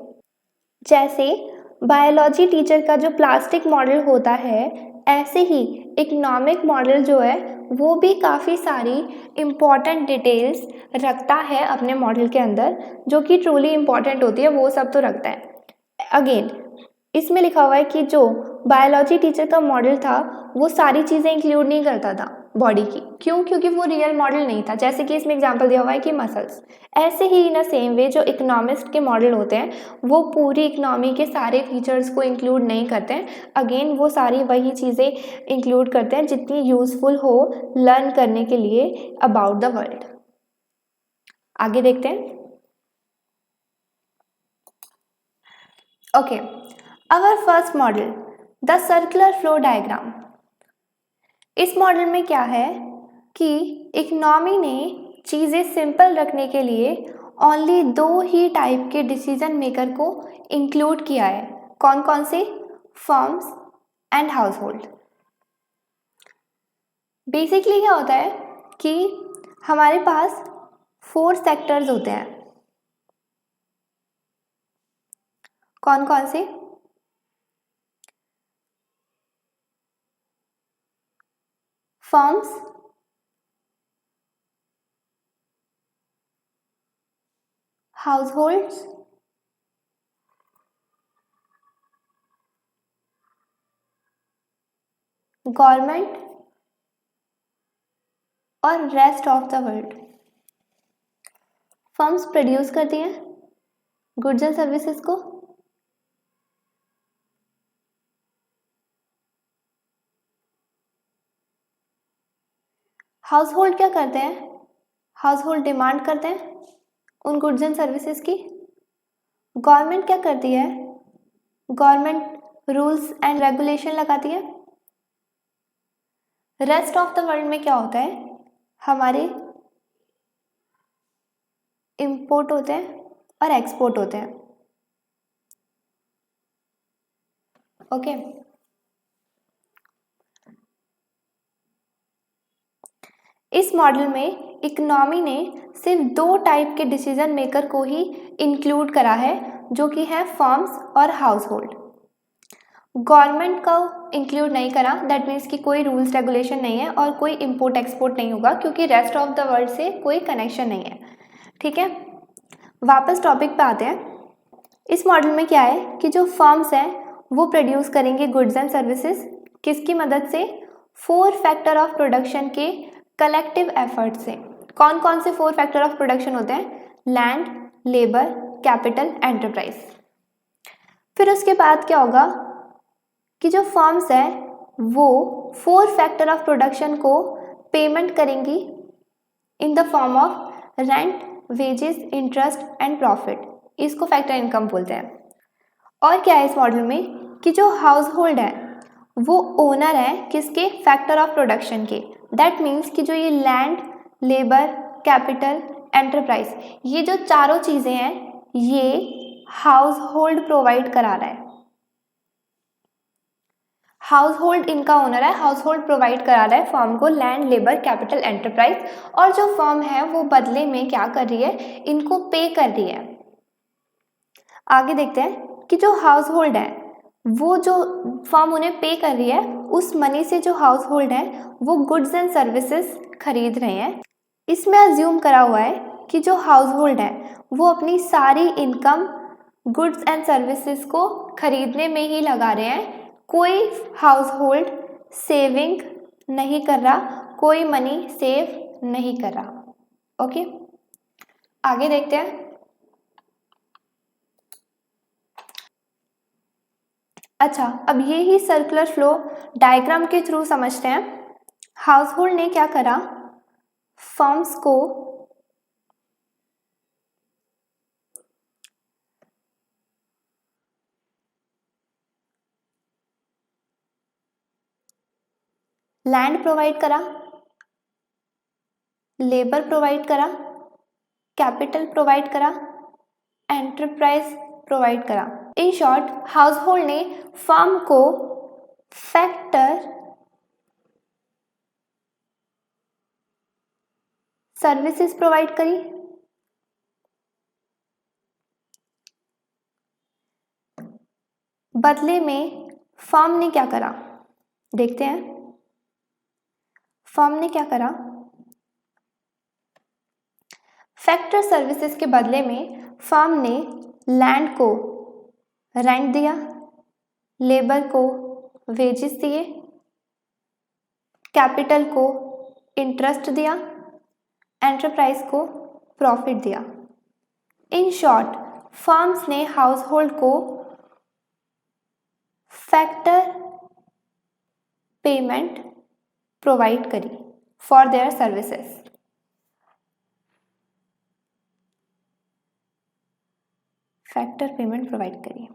S1: जैसे बायोलॉजी टीचर का जो प्लास्टिक मॉडल होता है, ऐसे ही इकोनॉमिक मॉडल जो है वो भी काफ़ी सारी इम्पॉर्टेंट डिटेल्स रखता है अपने मॉडल के अंदर, जो कि ट्रूली इम्पॉर्टेंट होती है वो सब तो रखता है। अगेन इसमें लिखा हुआ है कि जो बायोलॉजी टीचर का मॉडल था वो सारी चीज़ें इंक्लूड नहीं करता था बॉडी की। क्यों? क्योंकि वो रियल मॉडल नहीं था। जैसे कि इसमें एग्जांपल दिया हुआ है कि मसल्स, ऐसे ही इन अ सेम वे जो इकोनॉमिस्ट के मॉडल होते हैं वो पूरी इकोनॉमी के सारे फीचर्स को इंक्लूड नहीं करते हैं। अगेन वो सारी वही चीज़ें इंक्लूड करते हैं जितनी यूजफुल हो लर्न करने के लिए अबाउट द वर्ल्ड। आगे देखते हैं। Okay, our first model the circular flow diagram. इस मॉडल में क्या है कि इकोनॉमी ने चीज़ें सिंपल रखने के लिए ओनली 2 ही टाइप के डिसीजन मेकर को इंक्लूड किया है। कौन कौन से? Firms and house hold. Basically क्या होता है कि हमारे पास 4 सेक्टर्स होते हैं। कौन कौन से? फर्म्स, हाउस होल्ड्स, गवर्नमेंट और rest of the world. Firms produce करती हैं गुड्स एंड सर्विसेज को, हाउस होल्ड क्या करते हैं? हाउस होल्ड डिमांड करते हैं उन गुड्स एंड सर्विसेज की। गवर्नमेंट क्या करती है? गवर्नमेंट रूल्स एंड रेगुलेशन लगाती है। रेस्ट ऑफ द वर्ल्ड में क्या होता है? हमारे इंपोर्ट होते हैं और एक्सपोर्ट होते हैं। ओके, इस मॉडल में इकोनॉमी ने सिर्फ 2 टाइप के डिसीजन मेकर को ही इंक्लूड करा है, जो कि है फर्म्स और हाउस होल्ड। गवर्नमेंट को इंक्लूड नहीं करा, दैट मीन्स कि कोई रूल्स रेगुलेशन नहीं है और कोई इंपोर्ट एक्सपोर्ट नहीं होगा, क्योंकि रेस्ट ऑफ द वर्ल्ड से कोई कनेक्शन नहीं है। ठीक है, वापस टॉपिक पे आते हैं। इस मॉडल में क्या है कि जो फर्म्स हैं वो प्रोड्यूस करेंगे गुड्स एंड सर्विसेज, किसकी मदद से? 4 फैक्टर ऑफ प्रोडक्शन के कलेक्टिव एफर्ट से। कौन कौन से 4 फैक्टर ऑफ प्रोडक्शन होते हैं? Land, labour, capital, enterprise. फिर उसके बाद क्या होगा कि जो फर्म्स है वो 4 फैक्टर ऑफ प्रोडक्शन को पेमेंट करेंगी in the form of rent, wages, interest and profit. इसको फैक्टर इनकम बोलते हैं। और क्या है इस मॉडल में कि जो हाउस होल्ड है वो ओनर है किसके? फैक्टर ऑफ प्रोडक्शन के। दैट मीन्स कि जो ये लैंड, लेबर, कैपिटल, एंटरप्राइज, ये जो चारों चीज़ें हैं ये हाउस होल्ड प्रोवाइड करा रहा है। हाउस होल्ड इनका ओनर है, हाउस होल्ड प्रोवाइड करा रहा है फर्म को लैंड, लेबर, कैपिटल, एंटरप्राइज, और जो फर्म है वो बदले में क्या कर रही है? इनको पे कर रही है। आगे देखते हैं कि जो हाउस होल्ड है वो जो फर्म उन्हें पे कर रही है, उस मनी से जो हाउस होल्ड है वो गुड्स एंड सर्विसेज खरीद रहे हैं। इसमें अज्यूम करा हुआ है कि जो हाउस होल्ड है वो अपनी सारी इनकम गुड्स एंड सर्विसेज को खरीदने में ही लगा रहे हैं। कोई हाउस होल्ड सेविंग नहीं कर रहा, कोई मनी सेव नहीं कर रहा। ओके, आगे देखते हैं। अच्छा, अब ये ही सर्कुलर फ्लो डायग्राम के थ्रू समझते हैं। हाउस होल्ड ने क्या करा? फर्म्स को लैंड प्रोवाइड करा, लेबर प्रोवाइड करा, कैपिटल प्रोवाइड करा, एंटरप्राइज प्रोवाइड करा। इन शॉर्ट, हाउस होल्ड ने फर्म को फैक्टर सर्विसेज प्रोवाइड करी, बदले में फर्म ने क्या करा? देखते हैं फर्म ने क्या करा। फैक्टर सर्विसेज के बदले में फर्म ने लैंड को रेंट दिया, लेबर को वेजेस दिए, कैपिटल को इंटरेस्ट दिया, एंटरप्राइज को प्रॉफिट दिया। इन शॉर्ट, फर्म्स ने हाउस होल्ड को फैक्टर पेमेंट प्रोवाइड करी for their services. Factor payment provide करी।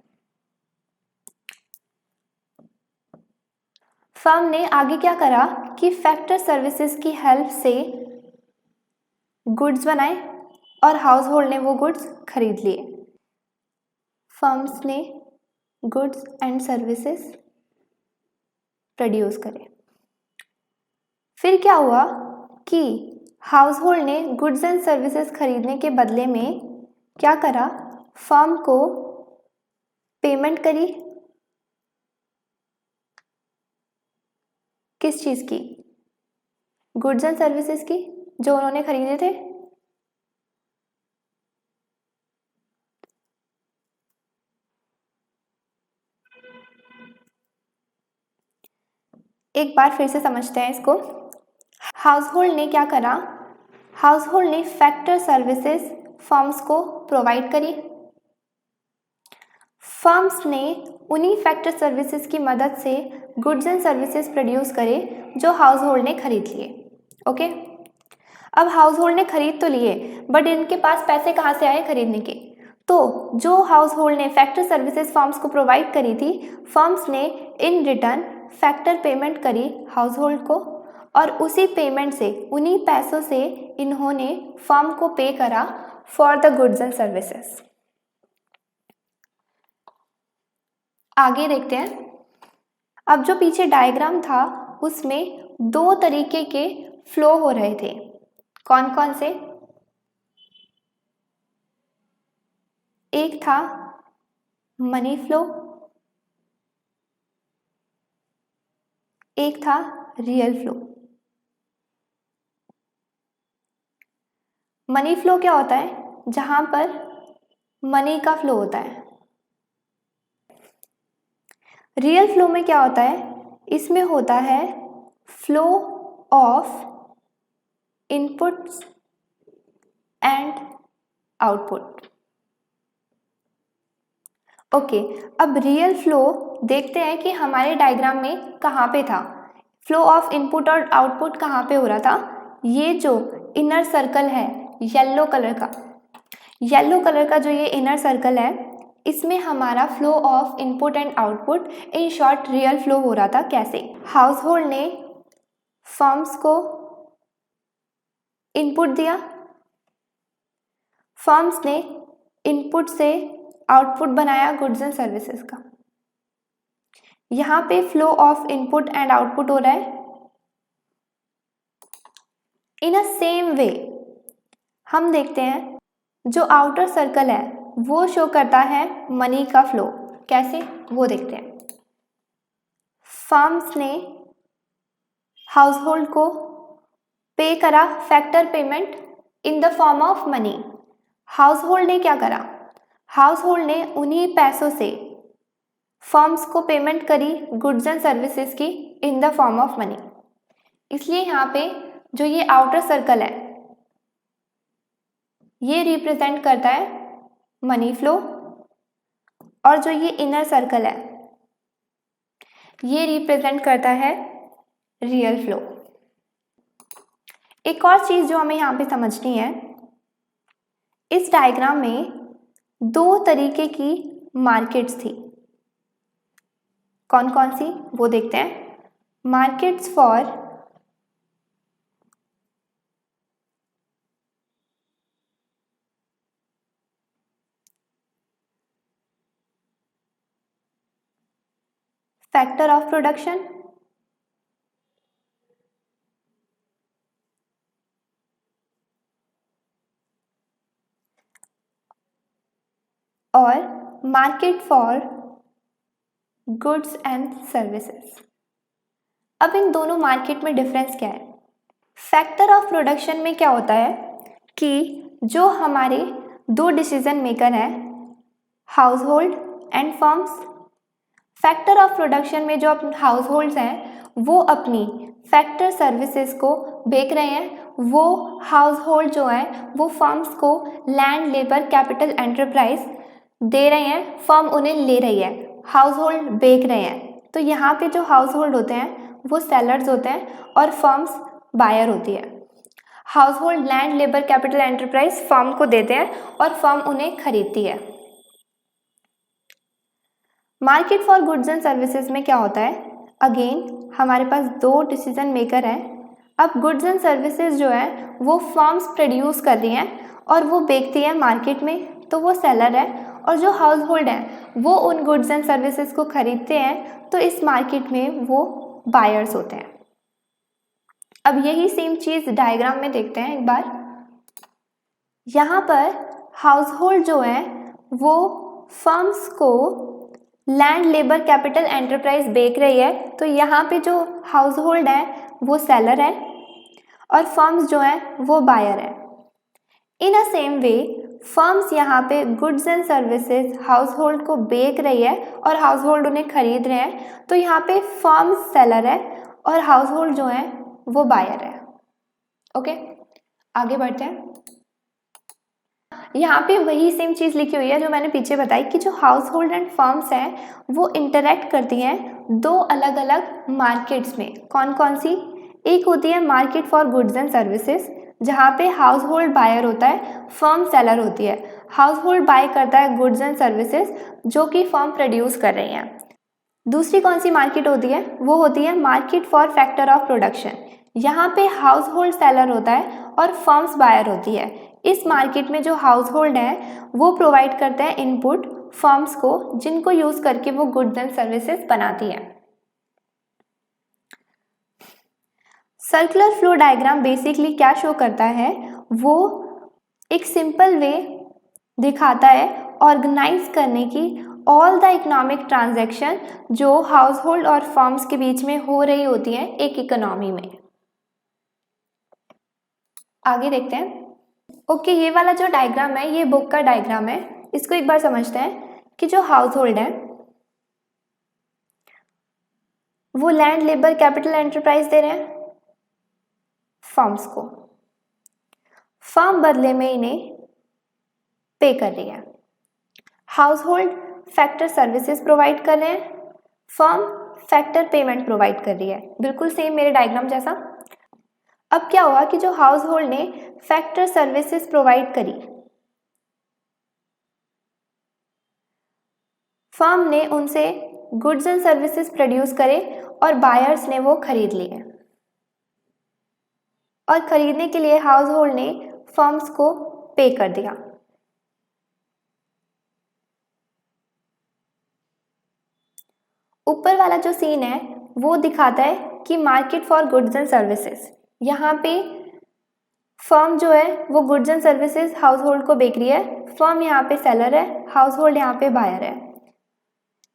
S1: फर्म ने आगे क्या करा कि फैक्टर सर्विसेज की हेल्प से गुड्स बनाए, और हाउस होल्ड ने वो गुड्स खरीद लिए। फर्म्स ने गुड्स एंड सर्विसेज प्रोड्यूस करे। फिर क्या हुआ कि हाउस होल्ड ने गुड्स एंड सर्विसेज खरीदने के बदले में क्या करा, फर्म को पेमेंट करी। किस चीज़ की? गुड्स एंड सर्विसेज की, जो उन्होंने खरीदे थे। एक बार फिर से समझते हैं इसको। हाउस होल्ड ने क्या करा, हाउस होल्ड ने फैक्टर सर्विसेज फर्म्स को प्रोवाइड करी। फर्म्स ने उन्हीं फैक्टर सर्विसेज की मदद से गुड्स एंड सर्विसेज प्रोड्यूस करे जो हाउस होल्ड ने खरीद लिए। ओके, अब हाउस होल्ड ने खरीद तो लिए, बट इनके पास पैसे कहाँ से आए खरीदने के? तो जो हाउस होल्ड ने फैक्टर सर्विसेज फर्म्स को प्रोवाइड करी थी, फर्म्स ने इन रिटर्न फैक्टर पेमेंट करी हाउस होल्ड को, और उसी पेमेंट से, उन्हीं पैसों से इन्होंने फर्म को पे करा for the goods and services. आगे देखते हैं। अब जो पीछे डायग्राम था उसमें दो तरीके के फ्लो हो रहे थे। कौन कौन से? एक था मनी फ्लो, एक था रियल फ्लो। मनी फ्लो क्या होता है? जहां पर मनी का फ्लो होता है। रियल फ्लो में क्या होता है? इसमें होता है flow of inputs and output. Okay, अब रियल फ्लो देखते हैं कि हमारे डायग्राम में कहाँ पे था। फ्लो ऑफ इनपुट और आउटपुट कहाँ पे हो रहा था? ये जो इनर सर्कल है येलो कलर का, येलो कलर का जो ये इनर सर्कल है, इसमें हमारा flow of input and output, in short real flow हो रहा था। कैसे? हाउस होल्ड ने फर्म्स को इनपुट दिया, फर्म्स ने इनपुट से आउटपुट बनाया गुड्स एंड सर्विसेज का। यहां पे flow of input and output हो रहा है। इन अ सेम वे हम देखते हैं जो आउटर सर्कल है वो शो करता है मनी का फ्लो। कैसे? वो देखते हैं। फर्म्स ने हाउस होल्ड को पे करा factor payment in the form of money. House hold ने क्या करा? हाउस होल्ड ने उन्हीं पैसों से फर्म्स को पेमेंट करी गुड्स एंड सर्विसेज की in the form of money. इसलिए यहाँ पे जो ये आउटर सर्कल है ये रिप्रेजेंट करता है मनी फ्लो, और जो ये इनर सर्कल है ये रिप्रेजेंट करता है रियल फ्लो। एक और चीज जो हमें यहाँ पे समझनी है, इस डायग्राम में दो तरीके की मार्केट्स थी। कौन कौन सी? वो देखते हैं। Markets for factor of production, और market for goods and services. अब इन दोनों मार्केट में डिफरेंस क्या है? फैक्टर ऑफ प्रोडक्शन में क्या होता है कि जो हमारे दो डिसीजन मेकर हैं, house hold and firms, factor of production में जो हाउस होल्ड्स हैं वो अपनी फैक्टर सर्विसेज को बेच रहे हैं। वो हाउस होल्ड जो है वो फर्म्स को लैंड, लेबर, कैपिटल, एंटरप्राइज दे रहे हैं, फर्म उन्हें ले रही है, हाउस होल्ड बेच रहे हैं। तो यहाँ पे जो हाउस होल्ड होते हैं वो सेलर्स होते हैं और फर्म्स बायर होती है। House hold land, labour, capital, enterprise firm को देते हैं और फर्म उन्हें खरीदती है। Market for goods and services में क्या होता है? अगेन हमारे पास दो डिसीजन मेकर हैं। अब गुड्स एंड सर्विसेज जो है वो फर्म्स प्रोड्यूस कर रही हैं और वो बेचती है मार्केट में, तो वो सेलर है। और जो हाउस होल्ड है वो उन गुड्स एंड सर्विसेज को खरीदते हैं, तो इस मार्केट में वो बायर्स होते हैं। अब यही सेम चीज़ डायग्राम में देखते हैं एक बार। यहाँ पर हाउस होल्ड जो है वो फर्म्स को लैंड, लेबर, कैपिटल, एंटरप्राइज बेच रही है, तो यहाँ पे जो हाउस होल्ड है वो सेलर है और फर्म्स जो है वो बायर है। इन अ सेम वे फर्म्स यहाँ पे goods and services house hold को बेच रही है और हाउस होल्ड उन्हें खरीद रहे हैं, तो यहाँ पे फर्म्स सेलर है और हाउस होल्ड जो है वो बायर है। ओके, आगे बढ़ते हैं। यहाँ पे वही सेम चीज़ लिखी हुई है जो मैंने पीछे बताई कि जो हाउस होल्ड एंड फर्म्स हैं वो इंटरेक्ट करती हैं दो अलग अलग मार्केट्स में। कौन कौन सी? एक होती है market for goods and services, जहाँ पे हाउस होल्ड बायर होता है, फर्म सेलर होती है। हाउस होल्ड बाय करता है गुड्स एंड सर्विसेज जो कि फर्म प्रोड्यूस कर रही हैं। दूसरी कौन सी मार्केट होती है? वो होती है market for factor of production. यहाँ पे हाउस होल्ड सेलर होता है और फर्म्स बायर होती है। इस मार्केट में जो हाउस होल्ड है वो प्रोवाइड करते हैं इनपुट फर्म्स को, जिनको यूज करके वो गुड्स एंड सर्विसेज बनाती है। सर्कुलर फ्लो डायग्राम बेसिकली क्या शो करता है? वो एक सिंपल वे दिखाता है ऑर्गेनाइज करने की ऑल द इकोनॉमिक ट्रांजैक्शन जो हाउस होल्ड और फर्म्स के बीच में हो रही होती हैं एक इकोनॉमी में। आगे देखते हैं। ओके, ये वाला जो डायग्राम है ये बुक का डायग्राम है। इसको एक बार समझते हैं कि जो हाउस होल्ड है वो लैंड, लेबर, कैपिटल, एंटरप्राइज दे रहे हैं फर्म्स को। फर्म बदले में इन्हें पे कर रही है। House hold factor services provide कर रहे हैं, फर्म फैक्टर पेमेंट प्रोवाइड कर रही है। बिल्कुल सेम मेरे डायग्राम जैसा। अब क्या हुआ कि जो हाउस होल्ड ने फैक्टर सर्विसेज प्रोवाइड करी, फर्म ने उनसे गुड्स एंड सर्विसेज प्रोड्यूस करे और बायर्स ने वो खरीद लिए। और खरीदने के लिए हाउस होल्ड ने फर्म्स को पे कर दिया। ऊपर वाला जो सीन है वो दिखाता है कि market for goods and services. यहाँ पे फर्म जो है वो goods and services house hold को बेच रही है, फर्म यहाँ पे सेलर है, हाउस होल्ड यहाँ पे बायर है।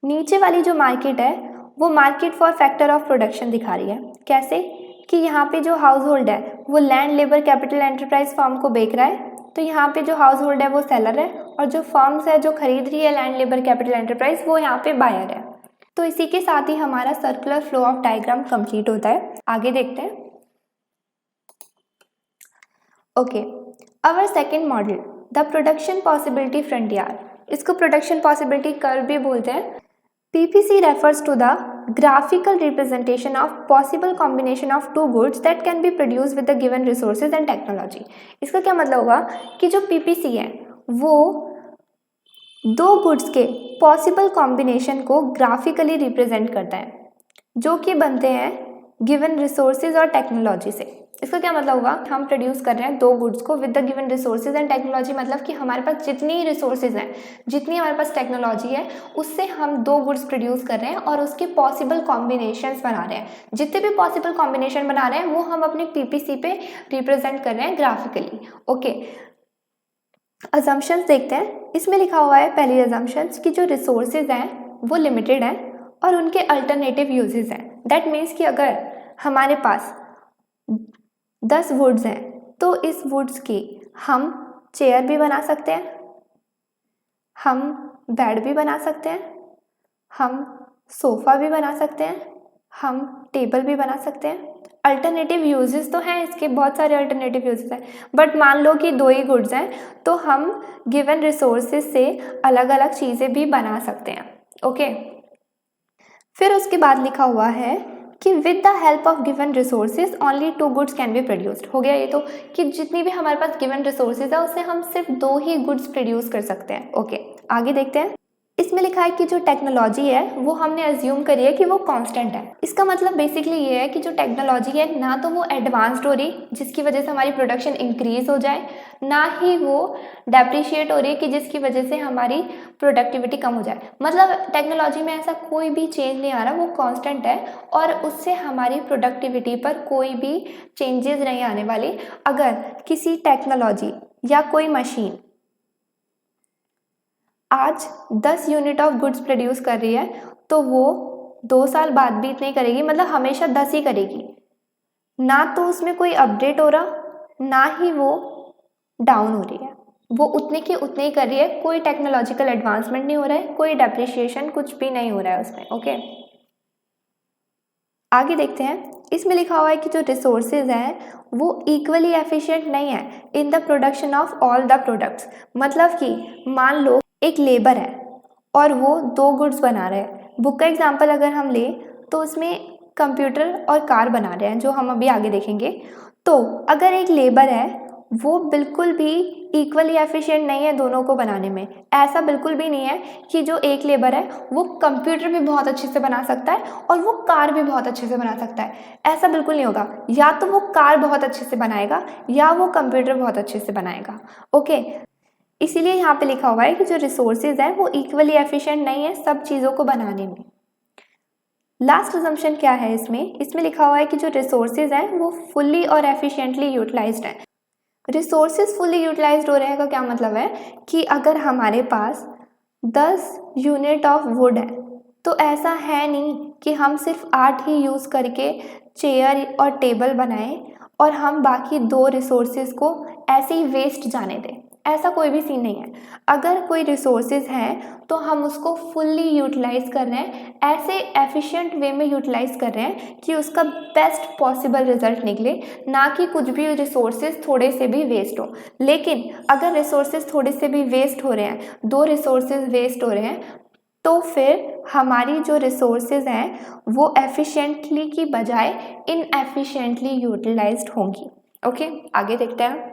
S1: नीचे वाली जो मार्केट है वो market for factor of production दिखा रही है। कैसे? कि यहाँ पे जो हाउस होल्ड है वो land, labour, capital, enterprise firm को बेच रहा है, तो यहाँ पे जो हाउस होल्ड है वो सेलर है और जो फर्म्स है जो खरीद रही है लैंड, लेबर, कैपिटल, एंटरप्राइज वो यहाँ पे बायर है। तो इसी के साथ ही हमारा circular flow of diagram complete होता है। आगे देखते हैं। Okay, our second model the production possibility frontier. इसको प्रोडक्शन पॉसिबिलिटी कर्व भी बोलते हैं। PPC refers to the graphical representation of possible combination of two goods that can be produced with the given resources and technology। इसका क्या मतलब होगा कि जो PPC है वो दो गुड्स के पॉसिबल कॉम्बिनेशन को ग्राफिकली रिप्रेजेंट करता है जो कि बनते हैं गिवन रिसोर्सेज और टेक्नोलॉजी से। इसका क्या मतलब होगा? हम प्रोड्यूस कर रहे हैं दो गुड्स को with the given resources and technology, मतलब कि हमारे पास जितनी रिसोर्सेज हैं, जितनी हमारे पास टेक्नोलॉजी है, उससे हम दो गुड्स प्रोड्यूस कर रहे हैं और उसके पॉसिबल कॉम्बिनेशंस बना रहे हैं। जितने भी पॉसिबल कॉम्बिनेशन बना रहे हैं वो हम अपने PPC पे रिप्रेजेंट कर रहे हैं ग्राफिकली। ओके, अजम्पशंस देखते हैं। इसमें लिखा हुआ है पहली अजम्पशंस कि जो रिसोर्सेज हैं वो लिमिटेड हैं और उनके अल्टरनेटिव यूजेस हैं। दैट मीन्स कि अगर हमारे पास 10 वुड्स हैं तो इस वुड्स की हम चेयर भी बना सकते हैं, हम बेड भी बना सकते हैं, हम सोफ़ा भी बना सकते हैं, हम टेबल भी बना सकते हैं। अल्टरनेटिव यूजेस तो हैं इसके, बहुत सारे अल्टरनेटिव यूजेस हैं, बट मान लो कि दो ही गुड्स हैं तो हम गिवन रिसोर्सेज से अलग अलग चीज़ें भी बना सकते हैं। ओके, फिर उसके बाद लिखा हुआ है कि with the help of given resources only 2 goods can be produced. हो गया ये तो कि जितनी भी हमारे पास गिवन रिसोर्सेज है उससे हम सिर्फ 2 ही गुड्स प्रोड्यूस कर सकते हैं। ओके, आगे देखते हैं। इसमें लिखा है कि जो टेक्नोलॉजी है वो हमने अज्यूम करी है कि वो कांस्टेंट है। इसका मतलब बेसिकली ये है कि जो टेक्नोलॉजी है ना तो वो एडवांस्ड हो रही जिसकी वजह से हमारी प्रोडक्शन इंक्रीज हो जाए, ना ही वो डेप्रिशिएट हो रही है कि जिसकी वजह से हमारी प्रोडक्टिविटी कम हो जाए। मतलब टेक्नोलॉजी में ऐसा कोई भी चेंज नहीं आ रहा, वो कांस्टेंट है और उससे हमारी प्रोडक्टिविटी पर कोई भी चेंजेस नहीं आने वाली। अगर किसी टेक्नोलॉजी या कोई मशीन आज 10 यूनिट ऑफ गुड्स प्रोड्यूस कर रही है तो वो 2 साल बाद भी इतनी करेगी, मतलब हमेशा 10 ही करेगी। ना तो उसमें कोई अपडेट हो रहा, ना ही वो डाउन हो रही है, वो उतने के उतने ही कर रही है। कोई टेक्नोलॉजिकल एडवांसमेंट नहीं हो रहा है, कोई डेप्रिशिएशन कुछ भी नहीं हो रहा है उसमें। ओके, आगे देखते हैं। इसमें लिखा हुआ है कि जो रिसोर्सेज हैं वो इक्वली एफिशिएंट नहीं है in the production of all the products. मतलब कि मान लो एक लेबर है और वो 2 गुड्स बना रहे हैं। बुक का एग्जांपल अगर हम लें तो उसमें कंप्यूटर और कार बना रहे हैं, जो हम अभी आगे देखेंगे। तो अगर एक लेबर है वो बिल्कुल भी इक्वली एफिशिएंट नहीं है दोनों को बनाने में। ऐसा बिल्कुल भी नहीं है कि जो एक लेबर है वो कंप्यूटर भी बहुत अच्छे से बना सकता है और वो कार भी बहुत अच्छे से बना सकता है। ऐसा बिल्कुल नहीं होगा, या तो वो कार बहुत अच्छे से बनाएगा या वो कंप्यूटर बहुत अच्छे से बनाएगा। ओके, इसीलिए यहाँ पे लिखा हुआ है कि जो रिसोर्सेज हैं वो इक्वली एफिशिएंट नहीं है सब चीज़ों को बनाने में। लास्ट अजम्पशन क्या है इसमें लिखा हुआ है कि जो रिसोर्सेज हैं वो फुल्ली और एफिशिएंटली यूटिलाइज्ड हैं। रिसोर्सेज फुल्ली यूटिलाइज्ड हो रहे हैं का क्या मतलब है कि अगर हमारे पास 10 यूनिट ऑफ वुड है तो ऐसा है नहीं कि हम सिर्फ 8 ही यूज़ करके चेयर और टेबल बनाएं और हम बाकी 2 रिसोर्सेज को ऐसे ही वेस्ट जाने दें। ऐसा कोई भी सीन नहीं है। अगर कोई रिसोर्सेज हैं तो हम उसको फुल्ली यूटिलाइज कर रहे हैं, ऐसे एफिशिएंट वे में यूटिलाइज कर रहे हैं कि उसका बेस्ट पॉसिबल रिजल्ट निकले, ना कि कुछ भी रिसोर्सेज थोड़े से भी वेस्ट हो। लेकिन अगर रिसोर्सेज थोड़े से भी वेस्ट हो रहे हैं, 2 रिसोर्सेज वेस्ट हो रहे हैं, तो फिर हमारी जो रिसोर्सेज हैं वो एफिशिएंटली की बजाय इनएफिशिएंटली यूटिलाइज्ड होंगी। ओके, आगे देखते हैं।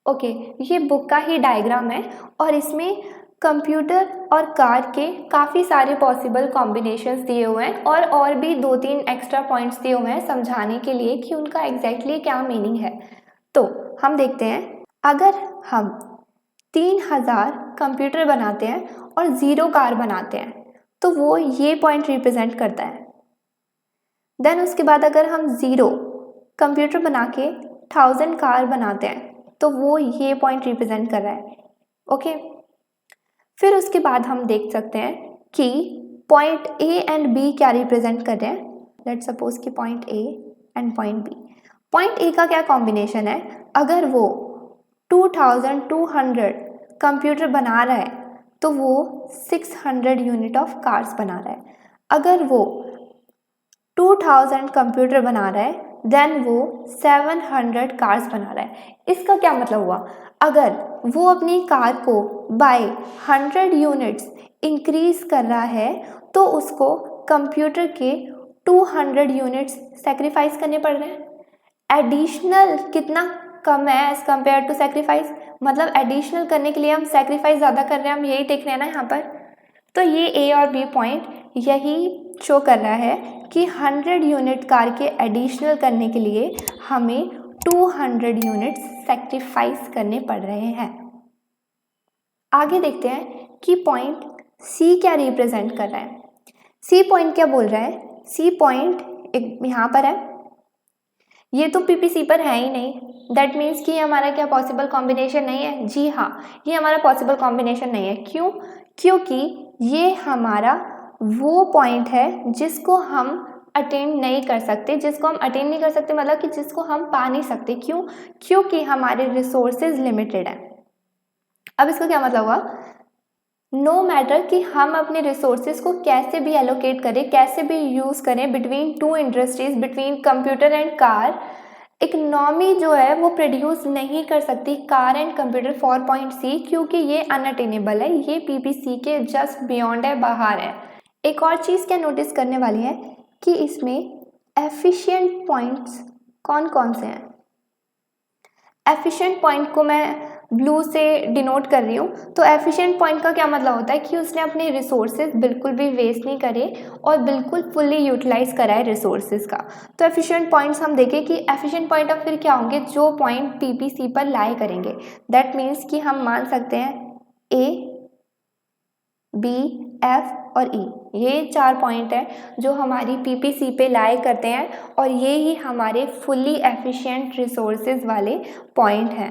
S1: ओके, ये बुक का ही डायग्राम है और इसमें कंप्यूटर और कार के काफ़ी सारे पॉसिबल कॉम्बिनेशंस दिए हुए हैं और भी 2-3 एक्स्ट्रा पॉइंट्स दिए हुए हैं समझाने के लिए कि उनका एग्जैक्टली क्या मीनिंग है। तो हम देखते हैं, अगर हम 3000 कंप्यूटर बनाते हैं और 0 कार बनाते हैं तो वो ये पॉइंट रिप्रेजेंट करता है। देन उसके बाद अगर हम 0 कंप्यूटर बना के 1000 कार बनाते हैं तो वो ये पॉइंट रिप्रेजेंट कर रहा है। ओके, फिर उसके बाद हम देख सकते हैं कि पॉइंट ए एंड बी क्या रिप्रेजेंट कर रहे हैं। लेट्स सपोज कि point A and point B. Point A का क्या कॉम्बिनेशन है, अगर वो 2200 कंप्यूटर बना रहा है तो वो 600 यूनिट ऑफ कार्स बना रहा है। अगर वो 2000 कंप्यूटर बना रहा है देन वो 700 कार्स बना रहा है। इसका क्या मतलब हुआ, अगर वो अपनी कार को बाय 100 यूनिट्स इंक्रीज कर रहा है तो उसको कंप्यूटर के 200 यूनिट्स सेक्रीफाइस करने पड़ रहे हैं। एडिशनल कितना कम है एज कम्पेयर टू सेक्रीफाइस, मतलब एडिशनल करने के लिए हम सेक्रीफाइस ज़्यादा कर रहे हैं, हम यही देख रहे हैं ना यहाँ पर। तो ये ए और बी पॉइंट यही शो कर रहा है कि 100 यूनिट कार के एडिशनल करने के लिए हमें 200 यूनिट्स सेक्रीफाइस करने पड़ रहे हैं। आगे देखते हैं कि पॉइंट सी क्या रिप्रेजेंट कर रहा है। सी पॉइंट क्या बोल रहा है, सी पॉइंट एक यहाँ पर है, ये तो पीपीसी पर है ही नहीं। दैट मीन्स कि हमारा क्या पॉसिबल कॉम्बिनेशन नहीं है। जी हाँ, ये हमारा पॉसिबल कॉम्बिनेशन नहीं है। क्यों, क्योंकि ये हमारा वो पॉइंट है जिसको हम अटेंड नहीं कर सकते, जिसको हम अटेंड नहीं कर सकते मतलब कि जिसको हम पा नहीं सकते। क्यों, क्योंकि हमारे रिसोर्सेज लिमिटेड हैं। अब इसका क्या मतलब हुआ, नो मैटर कि हम अपने रिसोर्सेज को कैसे भी एलोकेट करें, कैसे भी यूज़ करें between 2 industries, between computer and car, economy जो है वो प्रोड्यूस नहीं कर सकती car and computer for point C, क्योंकि ये अनअटेनेबल है, ये पीपीसी के जस्ट बियॉन्ड है, बाहर है। एक और चीज़ क्या नोटिस करने वाली है कि इसमें एफिशिएंट पॉइंट्स कौन कौन से हैं। एफिशिएंट पॉइंट को मैं ब्लू से डिनोट कर रही हूँ। तो एफिशिएंट पॉइंट का क्या मतलब होता है कि उसने अपने रिसोर्सेज बिल्कुल भी वेस्ट नहीं करे और बिल्कुल फुल्ली यूटिलाइज करा है रिसोर्सेज का। तो एफिशिएंट पॉइंट्स हम देखें कि एफिशिएंट पॉइंट अब फिर क्या होंगे, जो पॉइंट पीपीसी पर लाई करेंगे। दैट मीन्स कि हम मान सकते हैं ए, बी, एफ और ई, ये 4 पॉइंट हैं जो हमारी पीपीसी पे लाई करते हैं और ये ही हमारे फुल्ली एफिशिएंट रिसोर्सेज वाले पॉइंट हैं।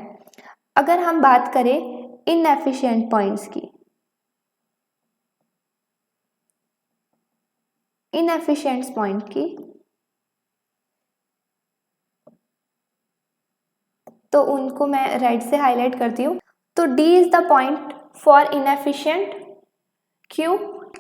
S1: अगर हम बात करें इनएफिशिएंट पॉइंट्स की, इनएफिशिएंट पॉइंट की, तो उनको मैं रेड से हाईलाइट करती हूँ। तो D is the point for inefficient. क्यों?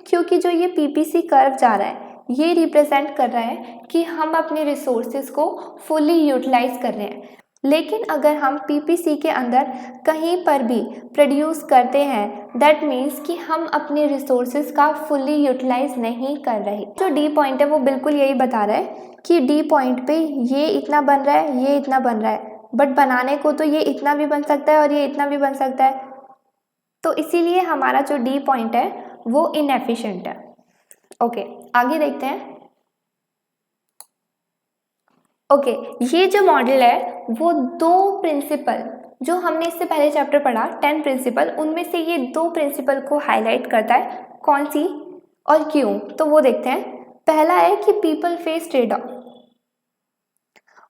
S1: क्योंकि जो ये पीपीसी कर्व जा रहा है ये रिप्रेजेंट कर रहा है कि हम अपने रिसोर्सेज को फुल्ली यूटिलाइज कर रहे हैं। लेकिन अगर हम पीपीसी के अंदर कहीं पर भी प्रोड्यूस करते हैं दैट मीन्स कि हम अपने रिसोर्सेज का फुल्ली यूटिलाइज नहीं कर रहे। जो डी पॉइंट है वो बिल्कुल यही बता रहा है कि डी पॉइंट पे ये इतना बन रहा है, ये इतना बन रहा है, बट बनाने को तो ये इतना भी बन सकता है और ये इतना भी बन सकता है। तो इसीलिए हमारा जो डी पॉइंट है वो इनएफिशिएंट है। ओके, आगे देखते हैं। ओके, ये जो मॉडल है वो 2 प्रिंसिपल जो हमने इससे पहले चैप्टर पढ़ा 10 प्रिंसिपल, उनमें से ये 2 प्रिंसिपल को हाईलाइट करता है। कौन सी और क्यों? तो वो देखते हैं। पहला है कि people face trade off.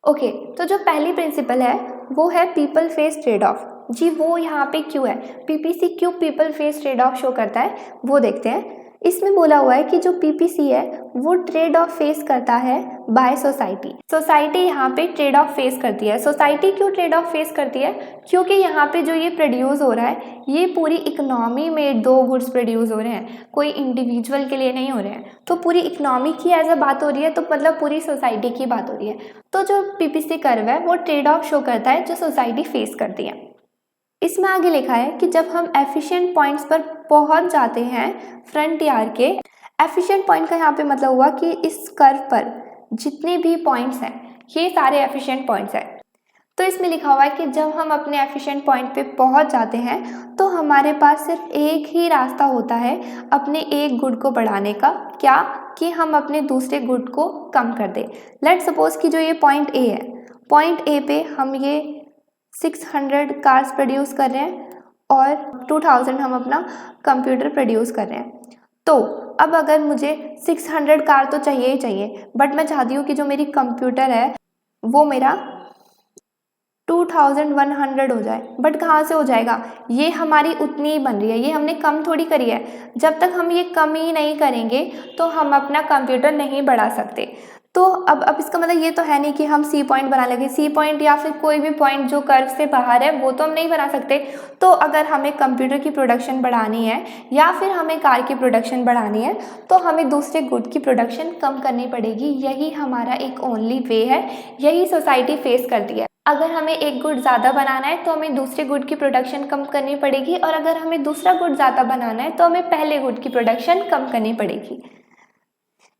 S1: Okay, तो जो पहली प्रिंसिपल है वो है पीपल फेस ट्रेड ऑफ। जी, वो यहाँ पे क्यों है, पीपीसी क्यों people face trade off show करता है वो देखते हैं। इसमें बोला हुआ है कि जो पीपीसी है वो ट्रेड ऑफ फेस करता है बाय सोसाइटी। सोसाइटी यहाँ पे ट्रेड ऑफ फेस करती है। सोसाइटी क्यों ट्रेड ऑफ फेस करती है? क्योंकि यहाँ पे जो ये प्रोड्यूस हो रहा है ये पूरी इकोनॉमी में 2 गुड्स प्रोड्यूस हो रहे हैं, कोई इंडिविजुअल के लिए नहीं हो रहे हैं। तो पूरी इकोनॉमी की एज अ बात हो रही है, तो मतलब पूरी सोसाइटी की बात हो रही है। तो जो पीपीसी कर्व है वो ट्रेड ऑफ शो करता है जो सोसाइटी फेस करती है। इसमें आगे लिखा है कि जब हम एफिशिएंट पॉइंट्स पर पहुंच जाते हैं फ्रंटियर के, एफिशिएंट पॉइंट का यहाँ पे मतलब हुआ कि इस कर्व पर जितने भी पॉइंट्स हैं ये सारे एफिशिएंट पॉइंट्स हैं। तो इसमें लिखा हुआ है कि जब हम अपने एफिशिएंट पॉइंट पे पहुंच जाते हैं तो हमारे पास सिर्फ एक ही रास्ता होता है अपने एक गुड को बढ़ाने का। क्या? कि हम अपने दूसरे गुड को कम कर दें। लेट्स सपोज कि जो ये पॉइंट ए है, पॉइंट ए पे हम ये 600 कार्स प्रोड्यूस कर रहे हैं और 2000 हम अपना कंप्यूटर प्रोड्यूस कर रहे हैं। तो अब अगर मुझे 600 कार तो चाहिए ही चाहिए, बट मैं चाहती हूँ कि जो मेरी कंप्यूटर है वो मेरा 2100 हो जाए। बट कहाँ से हो जाएगा? ये हमारी उतनी ही बन रही है, ये हमने कम थोड़ी करी है। जब तक हम ये कम ही नहीं करेंगे तो हम अपना कंप्यूटर नहीं बढ़ा सकते। तो अब इसका मतलब ये तो है नहीं कि हम सी पॉइंट बना लेंगे। सी पॉइंट या फिर कोई भी पॉइंट जो कर्व से बाहर है वो तो हम नहीं बना सकते। तो अगर हमें कंप्यूटर की प्रोडक्शन बढ़ानी है या फिर हमें कार की प्रोडक्शन बढ़ानी है तो हमें दूसरे गुड की प्रोडक्शन कम करनी पड़ेगी। यही हमारा एक ओनली वे है, यही सोसाइटी फेस करती है। अगर हमें एक गुड ज़्यादा बनाना है तो हमें दूसरे गुड की प्रोडक्शन कम करनी पड़ेगी, और अगर हमें दूसरा गुड ज़्यादा बनाना है तो हमें पहले गुड की प्रोडक्शन कम करनी पड़ेगी।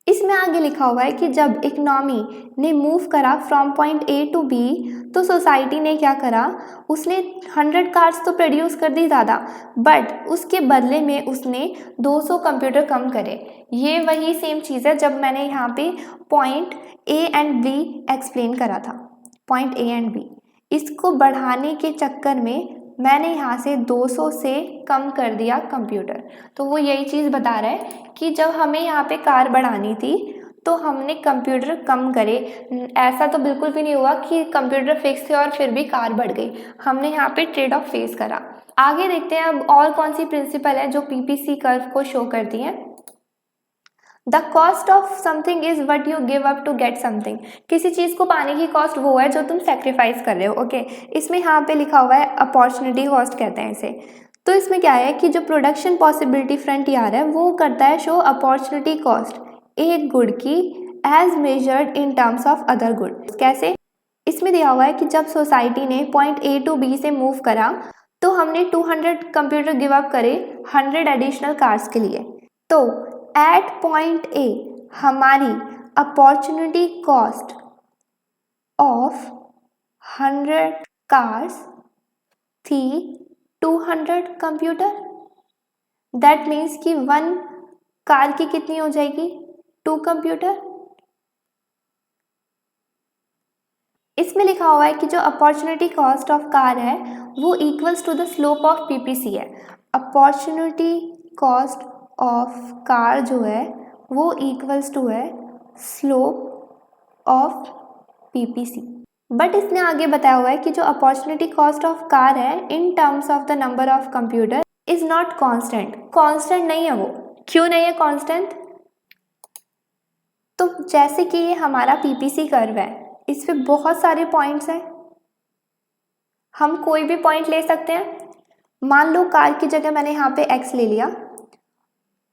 S1: इसमें आगे लिखा हुआ है कि जब इकोनॉमी ने मूव करा from point A to B तो सोसाइटी ने क्या करा, उसने 100 कार्स तो प्रोड्यूस कर दी ज़्यादा, बट उसके बदले में उसने 200 कंप्यूटर कम करे। ये वही सेम चीज़ है जब मैंने यहाँ पे point A and B explain करा था। पॉइंट ए एंड बी, इसको बढ़ाने के चक्कर में मैंने यहाँ से 200 से कम कर दिया कंप्यूटर। तो वो यही चीज़ बता रहा है कि जब हमें यहाँ पे कार बढ़ानी थी तो हमने कंप्यूटर कम करे। ऐसा तो बिल्कुल भी नहीं हुआ कि कंप्यूटर फिक्स थे और फिर भी कार बढ़ गई। हमने यहाँ पे ट्रेड ऑफ फेस करा। आगे देखते हैं अब और कौन सी प्रिंसिपल है जो पीपीसी कर्व को शो करती है। The cost of something is what you give up to get something. किसी चीज़ को पाने की कॉस्ट वो है जो तुम सेक्रीफाइस कर रहे हो। ओके, इसमें यहाँ पे लिखा हुआ है अपॉर्चुनिटी कॉस्ट कहते हैं इसे। तो इसमें क्या है कि जो प्रोडक्शन पॉसिबिलिटी फ्रंटियर है वो करता है शो अपॉर्चुनिटी कॉस्ट एक गुड की as measured in terms of other good. कैसे? इसमें दिया हुआ है कि जब सोसाइटी ने पॉइंट ए टू बी से मूव करा तो हमने 200 कंप्यूटर गिव अप करे 100 एडिशनल कार्स के लिए। तो एट पॉइंट ए हमारी अपॉर्चुनिटी कॉस्ट ऑफ 100 कार्स थी 200 कंप्यूटर, दैट मीन्स कि 1 कार की कितनी हो जाएगी, 2 कंप्यूटर। इसमें लिखा हुआ है कि जो अपॉर्चुनिटी कॉस्ट ऑफ कार है वो equals to the slope of PPC है। अपॉर्चुनिटी कॉस्ट ऑफ कार जो है वो इक्वल्स टू है स्लोप ऑफ पीपीसी। बट इसने आगे बताया हुआ है कि जो अपॉर्चुनिटी कॉस्ट ऑफ कार है इन terms of the number of computer is not constant. Constant नहीं है वो। क्यों नहीं है कांस्टेंट? तो जैसे कि ये हमारा पीपीसी कर्व है, इस पे बहुत सारे पॉइंट्स हैं, हम कोई भी पॉइंट ले सकते हैं। मान लो कार की जगह मैंने यहाँ पे x ले लिया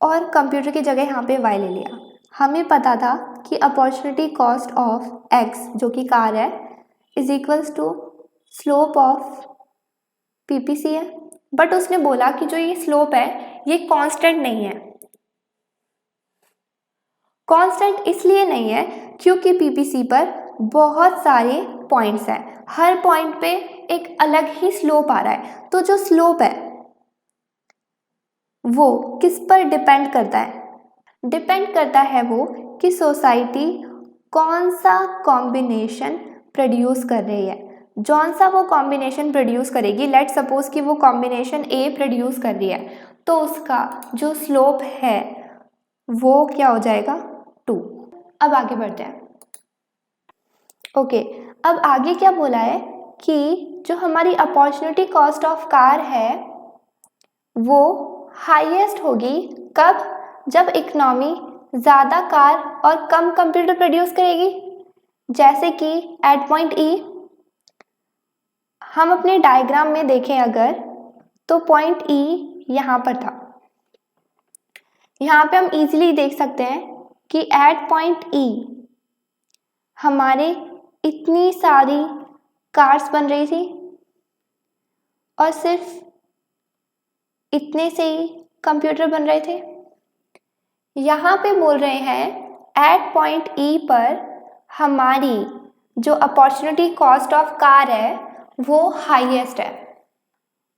S1: और कंप्यूटर की जगह यहाँ पे y ले लिया। हमें पता था कि अपॉर्चुनिटी कॉस्ट ऑफ x जो कि कार है is equals to slope of PPC है। बट उसने बोला कि जो ये स्लोप है ये कांस्टेंट नहीं है। कांस्टेंट इसलिए नहीं है क्योंकि पीपीसी पर बहुत सारे पॉइंट्स हैं, हर पॉइंट पे एक अलग ही स्लोप आ रहा है। तो जो स्लोप है वो किस पर डिपेंड करता है? डिपेंड करता है वो कि सोसाइटी कौन सा कॉम्बिनेशन प्रोड्यूस कर रही है। जौन सा वो कॉम्बिनेशन प्रोड्यूस करेगी, लेट सपोज कि वो कॉम्बिनेशन ए प्रोड्यूस कर रही है, तो उसका जो स्लोप है वो क्या हो जाएगा, 2। अब आगे बढ़ते हैं। ओके, अब आगे क्या बोला है कि जो हमारी अपॉर्चुनिटी कॉस्ट ऑफ कार है वो हाईएस्ट होगी कब? जब इकोनॉमी ज़्यादा कार और कम कंप्यूटर प्रोड्यूस करेगी। जैसे कि एट पॉइंट ई, हम अपने डायग्राम में देखें अगर, तो पॉइंट ई यहाँ पर था। यहाँ पे हम इजीली देख सकते हैं कि एट पॉइंट ई हमारे इतनी सारी कार्स बन रही थी और सिर्फ इतने से ही कंप्यूटर बन रहे थे। यहाँ पे बोल रहे हैं एट पॉइंट ई पर हमारी जो अपॉर्चुनिटी कॉस्ट ऑफ कार है वो हाईएस्ट है,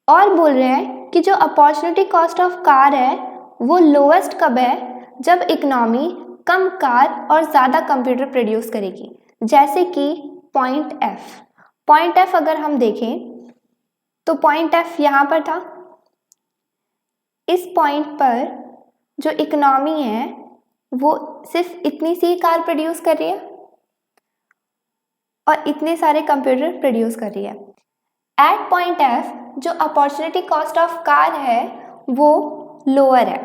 S1: और बोल रहे हैं कि जो अपॉर्चुनिटी कॉस्ट ऑफ कार है वो लोएस्ट कब है? जब इकोनॉमी कम कार और ज़्यादा कंप्यूटर प्रोड्यूस करेगी। जैसे कि पॉइंट एफ, पॉइंट एफ अगर हम देखें तो पॉइंट एफ यहाँ पर था। इस पॉइंट पर जो इकोनॉमी है वो सिर्फ इतनी सी कार प्रोड्यूस कर रही है और इतने सारे कंप्यूटर प्रोड्यूस कर रही है। एट पॉइंट एफ जो अपॉर्चुनिटी कॉस्ट ऑफ कार है वो लोअर है,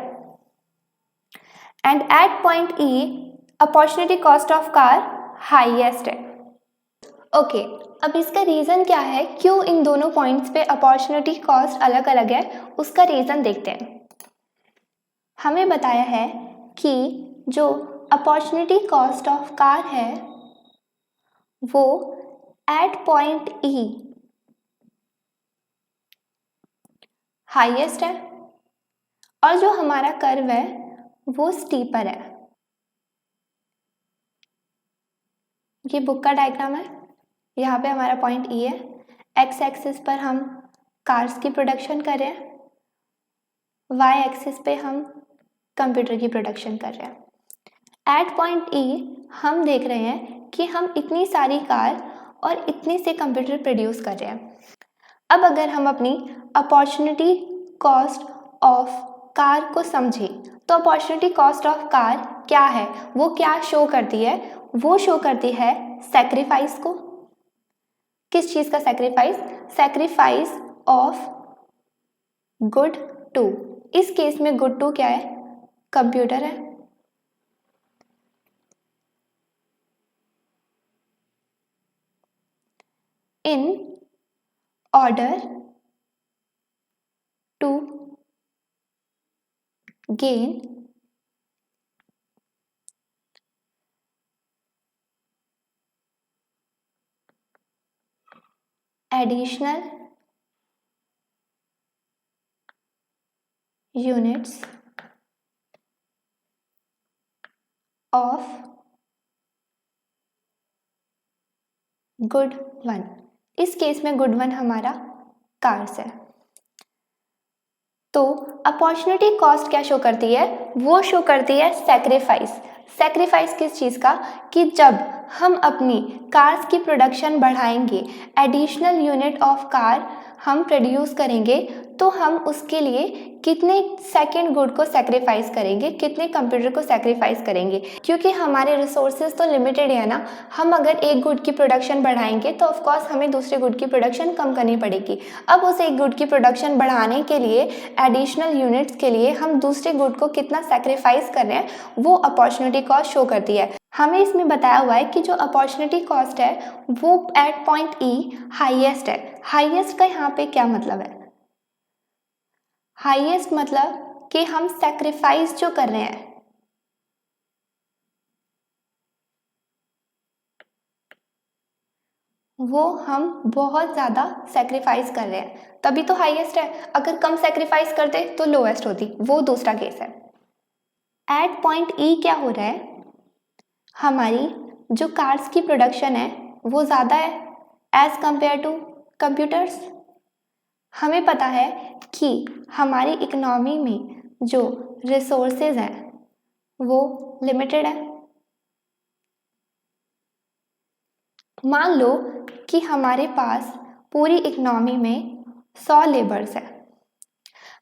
S1: and at point E opportunity cost of car highest है। ओके, अब इसका रीज़न क्या है, क्यों इन दोनों पॉइंट्स पे अपॉर्चुनिटी कॉस्ट अलग अलग है, उसका रीज़न देखते हैं। हमें बताया है कि जो अपॉर्चुनिटी कॉस्ट ऑफ कार है वो एट पॉइंट ई हाईएस्ट है, और जो हमारा कर्व है वो स्टीपर है। ये बुक का डायग्राम है, यहाँ पे हमारा पॉइंट ई है, एक्स एक्सिस पर हम कार्स की प्रोडक्शन कर रहे हैं, वाई एक्सिस पे हम कंप्यूटर की प्रोडक्शन कर रहे हैं। एट पॉइंट ई हम देख रहे हैं कि हम इतनी सारी कार और इतने से कंप्यूटर प्रोड्यूस कर रहे हैं। अब अगर हम अपनी अपॉर्चुनिटी कॉस्ट ऑफ कार को समझें तो अपॉर्चुनिटी कॉस्ट ऑफ कार क्या है, वो क्या शो करती है? वो शो करती है सैक्रिफाइस को। किस चीज़ का sacrifice? Sacrifice of good two. इस केस में गुड टू क्या है? कंप्यूटर है। In order to gain additional units of good one. इस केस में गुड वन हमारा कार्स है। तो अपॉर्चुनिटी कॉस्ट क्या शो करती है? वो शो करती है सैक्रिफाइस। सैक्रिफाइस किस चीज़ का? कि जब हम अपनी कार्स की प्रोडक्शन बढ़ाएंगे, एडिशनल यूनिट ऑफ कार हम प्रोड्यूस करेंगे, तो हम उसके लिए कितने सेकंड गुड को सैक्रिफाइस करेंगे, कितने कंप्यूटर को सैक्रिफाइस करेंगे, क्योंकि हमारे रिसोर्सेज तो लिमिटेड है ना। हम अगर एक गुड की प्रोडक्शन बढ़ाएंगे तो ऑफकोर्स हमें दूसरे गुड की प्रोडक्शन कम करनी पड़ेगी। अब उस एक गुड की प्रोडक्शन बढ़ाने के लिए, एडिशनल यूनिट्स के लिए हम दूसरे गुड को कितना सैक्रिफाइस कर रहे हैं, वो अपॉर्चुनिटी कॉस्ट शो करती है। हमें इसमें बताया हुआ है कि जो अपॉर्चुनिटी कॉस्ट है वो एट पॉइंट ई हाईएस्ट है। हाईएस्ट का यहाँ पे क्या मतलब है? हाईएस्ट मतलब कि हम सैक्रिफाइस जो कर रहे हैं, वो हम बहुत ज़्यादा सैक्रिफाइस कर रहे हैं, तभी तो हाईएस्ट है। अगर कम सैक्रिफाइस करते तो लोएस्ट होती, वो दूसरा केस है। एट पॉइंट ई क्या हो रहा है? हमारी जो कार्स की प्रोडक्शन है वो ज़्यादा है एज कंपेयर टू कंप्यूटर्स। हमें पता है कि हमारी इकोनॉमी में जो रिसोर्सेज हैं वो लिमिटेड है। मान लो कि हमारे पास पूरी इकोनॉमी में 100 लेबर्स है।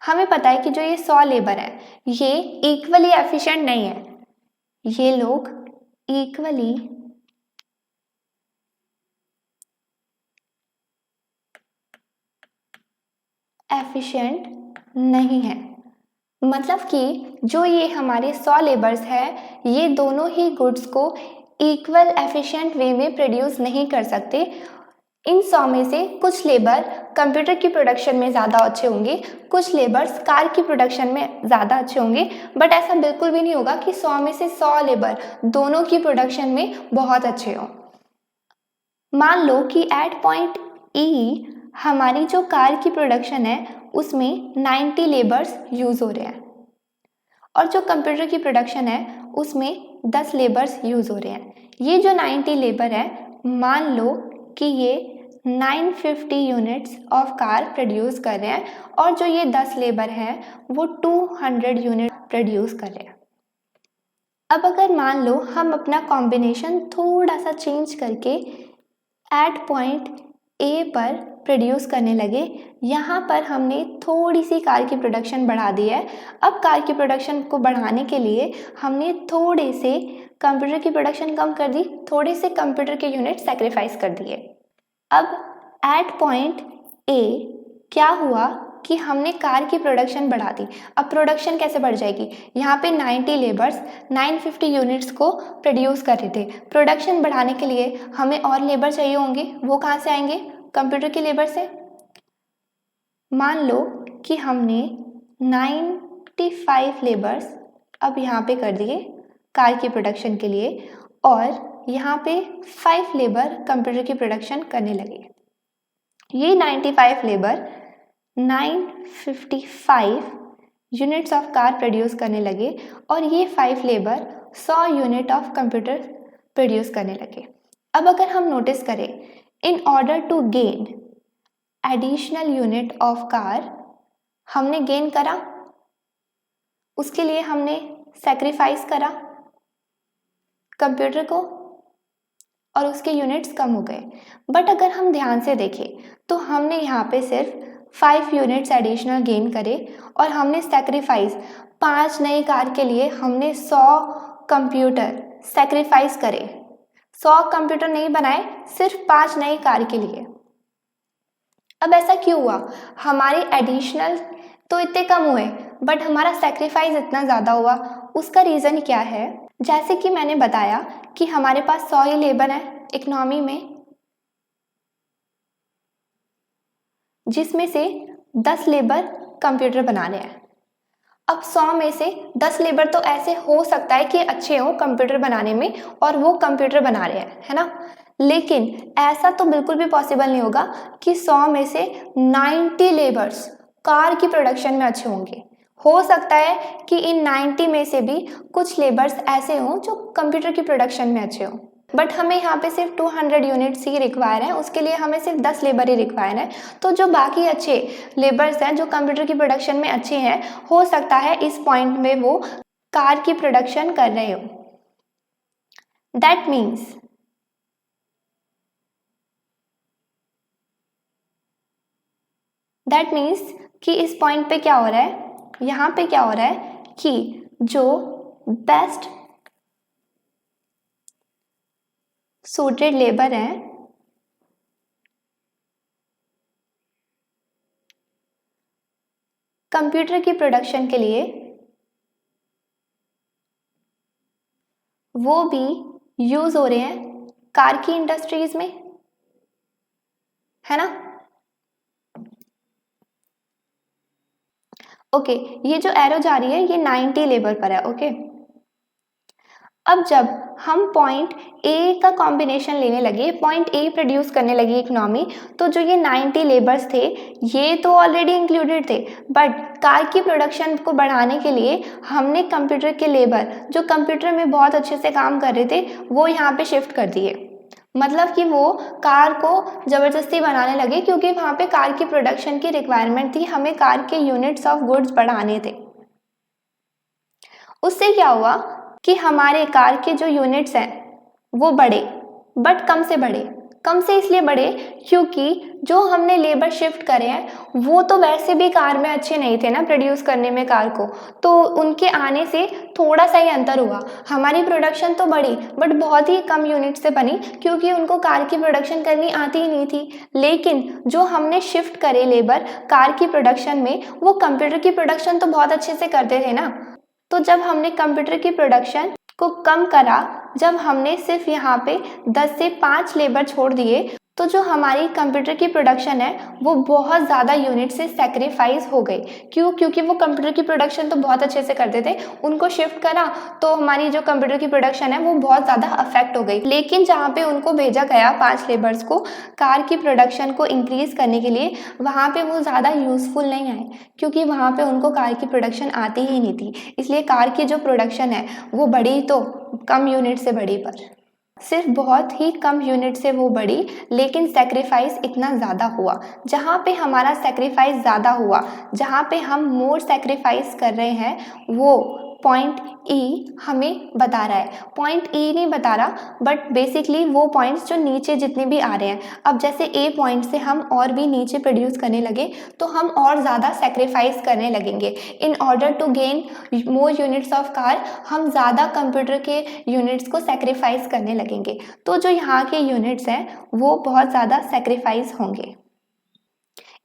S1: हमें पता है कि जो ये 100 लेबर है ये इक्वली एफिशिएंट नहीं है, ये लोग इक्वली एफिशिएंट नहीं है। मतलब कि जो ये हमारे 100 लेबर्स है, ये दोनों ही गुड्स को इक्वल एफिशिएंट वे में प्रोड्यूस नहीं कर सकते। इन 100 में से कुछ लेबर कंप्यूटर की प्रोडक्शन में ज़्यादा अच्छे होंगे, कुछ लेबर्स कार की प्रोडक्शन में ज़्यादा अच्छे होंगे, बट ऐसा बिल्कुल भी नहीं होगा कि 100 में से 100 लेबर दोनों की प्रोडक्शन में बहुत अच्छे हों। मान लो कि एट पॉइंट ई हमारी जो कार की प्रोडक्शन है उसमें 90 लेबर्स यूज़ हो रहे हैं, और जो कंप्यूटर की प्रोडक्शन है उसमें 10 लेबर्स यूज़ हो रहे हैं। ये जो 90 लेबर है, मान लो कि ये 950 यूनिट्स ऑफ कार प्रोड्यूस कर रहे हैं, और जो ये 10 लेबर हैं वो 200 यूनिट प्रोड्यूस कर रहे हैं। अब अगर मान लो हम अपना कॉम्बिनेशन थोड़ा सा चेंज करके एट पॉइंट ए पर प्रोड्यूस करने लगे, यहाँ पर हमने थोड़ी सी कार की प्रोडक्शन बढ़ा दी है। अब कार की प्रोडक्शन को बढ़ाने के लिए हमने थोड़े से कंप्यूटर की प्रोडक्शन कम कर दी, थोड़े से कंप्यूटर के यूनिट सैक्रिफाइस कर दिए। अब एट पॉइंट ए क्या हुआ कि हमने कार की प्रोडक्शन बढ़ा दी। अब प्रोडक्शन कैसे बढ़ जाएगी? यहाँ पे 90 लेबर्स 950 यूनिट्स को प्रोड्यूस कर रहे थे। प्रोडक्शन बढ़ाने के लिए हमें और लेबर चाहिए होंगे, वो कहाँ से आएंगे? कंप्यूटर के लेबर से। मान लो कि हमने 95 लेबर्स अब यहाँ पे कर दिए कार की प्रोडक्शन के लिए, और यहाँ पे 5 लेबर कंप्यूटर की प्रोडक्शन करने लगे। ये 95 labour 955 units of car produce करने लगे, और ये 5 labour 100 unit of computer produce करने लगे। अब अगर हम नोटिस करें, in order to gain additional unit of car, हमने गेन करा, उसके लिए हमने सैक्रिफाइस करा कंप्यूटर को, और उसके यूनिट्स कम हो गए। बट अगर हम ध्यान से देखें तो हमने यहाँ पे सिर्फ 5 यूनिट्स एडिशनल गेन करे, और हमने सैक्रिफाइस 5 नई कार के लिए हमने 100 कंप्यूटर सैक्रिफाइस करे। 100 कंप्यूटर नहीं बनाए, सिर्फ 5 नई कार के लिए। अब ऐसा क्यों हुआ? हमारे एडिशनल तो इतने कम हुए, बट हमारा सैक्रिफाइस इतना ज़्यादा हुआ। उसका रीज़न क्या है? जैसे कि मैंने बताया कि हमारे पास 100 ही लेबर है इकोनॉमी में, जिसमें से 10 लेबर कंप्यूटर बना रहे हैं। अब 100 में से 10 लेबर तो ऐसे हो सकता है कि अच्छे हों कंप्यूटर बनाने में, और वो कंप्यूटर बना रहे हैं, है ना। लेकिन ऐसा तो बिल्कुल भी पॉसिबल नहीं होगा कि 100 में से 90 लेबर्स कार की प्रोडक्शन में अच्छे होंगे। हो सकता है कि इन 90 में से भी कुछ लेबर्स ऐसे हों जो कंप्यूटर की प्रोडक्शन में अच्छे हों। बट हमें यहाँ पे सिर्फ 200 यूनिट्स ही रिक्वायर है, उसके लिए हमें सिर्फ 10 लेबर ही रिक्वायर है। तो जो बाकी अच्छे लेबर्स हैं जो कंप्यूटर की प्रोडक्शन में अच्छे हैं, हो सकता है इस पॉइंट में वो कार की प्रोडक्शन कर रहे हो। दैट मीन्स कि इस पॉइंट पे क्या हो रहा है, यहाँ पे क्या हो रहा है कि जो बेस्ट सूटेड लेबर है कंप्यूटर की प्रोडक्शन के लिए, वो भी यूज हो रहे हैं कार की इंडस्ट्रीज में, है ना। ओके, ये जो एरो जा रही है ये 90 लेबर पर है। ओके, अब जब हम पॉइंट ए का कॉम्बिनेशन लेने लगे, पॉइंट ए प्रोड्यूस करने लगी इकोनॉमी, तो जो ये 90 लेबर्स थे ये तो ऑलरेडी इंक्लूडेड थे, बट कार की प्रोडक्शन को बढ़ाने के लिए हमने कंप्यूटर के लेबर जो कंप्यूटर में बहुत अच्छे से काम कर रहे थे वो यहाँ पे शिफ्ट कर दिए। मतलब कि वो कार को ज़बरदस्ती बनाने लगे क्योंकि वहाँ पे कार की प्रोडक्शन की रिक्वायरमेंट थी, हमें कार के यूनिट्स ऑफ गुड्स बढ़ाने थे। उससे क्या हुआ कि हमारे कार के जो यूनिट्स हैं वो बढ़े, बट कम से बढ़े। कम से इसलिए बढ़े क्योंकि जो हमने लेबर शिफ्ट करे हैं वो तो वैसे भी कार में अच्छे नहीं थे ना प्रोड्यूस करने में कार को, तो उनके आने से थोड़ा सा ही अंतर हुआ। हमारी प्रोडक्शन तो बढ़ी बट बहुत ही कम यूनिट से बनी क्योंकि उनको कार की प्रोडक्शन करनी आती ही नहीं थी। लेकिन जो हमने शिफ्ट करे लेबर कार की प्रोडक्शन में, वो कंप्यूटर की प्रोडक्शन तो बहुत अच्छे से करते थे ना। तो जब हमने कंप्यूटर की प्रोडक्शन को कम करा, जब हमने सिर्फ यहाँ पे 10 से 5 लेबर छोड़ दिए, तो जो हमारी कंप्यूटर की प्रोडक्शन है वो बहुत ज़्यादा यूनिट से सेक्रीफाइस हो गई। क्यों? क्योंकि वो कंप्यूटर की प्रोडक्शन तो बहुत अच्छे से करते थे, उनको शिफ्ट करा तो हमारी जो कंप्यूटर की प्रोडक्शन है वो बहुत ज़्यादा अफेक्ट हो गई। लेकिन जहाँ पे उनको भेजा गया 5 लेबर्स को कार की प्रोडक्शन को इंक्रीज़ करने के लिए, वहाँ पे वो ज़्यादा यूज़फुल नहीं आए क्योंकि वहाँ पे उनको कार की प्रोडक्शन आती ही नहीं थी। इसलिए कार की जो प्रोडक्शन है वो बढ़ी तो कम यूनिट से बढ़ी, पर सिर्फ बहुत ही कम यूनिट से वो बढ़ी, लेकिन सेक्रीफाइस इतना ज़्यादा हुआ। जहाँ पे हमारा सेक्रीफाइस ज़्यादा हुआ, जहाँ पे हम मोर सेक्रीफाइस कर रहे हैं, वो पॉइंट ई हमें बता रहा है। पॉइंट ई नहीं बता रहा बट बेसिकली वो पॉइंट्स जो नीचे जितने भी आ रहे हैं, अब जैसे ए पॉइंट से हम और भी नीचे प्रोड्यूस करने लगे तो हम और ज़्यादा सेक्रीफाइस करने लगेंगे। In order to gain more units of car, हम ज़्यादा कंप्यूटर के यूनिट्स को सेक्रीफाइस करने लगेंगे। तो जो यहाँ के यूनिट्स हैं वो बहुत ज़्यादा सेक्रीफाइस होंगे।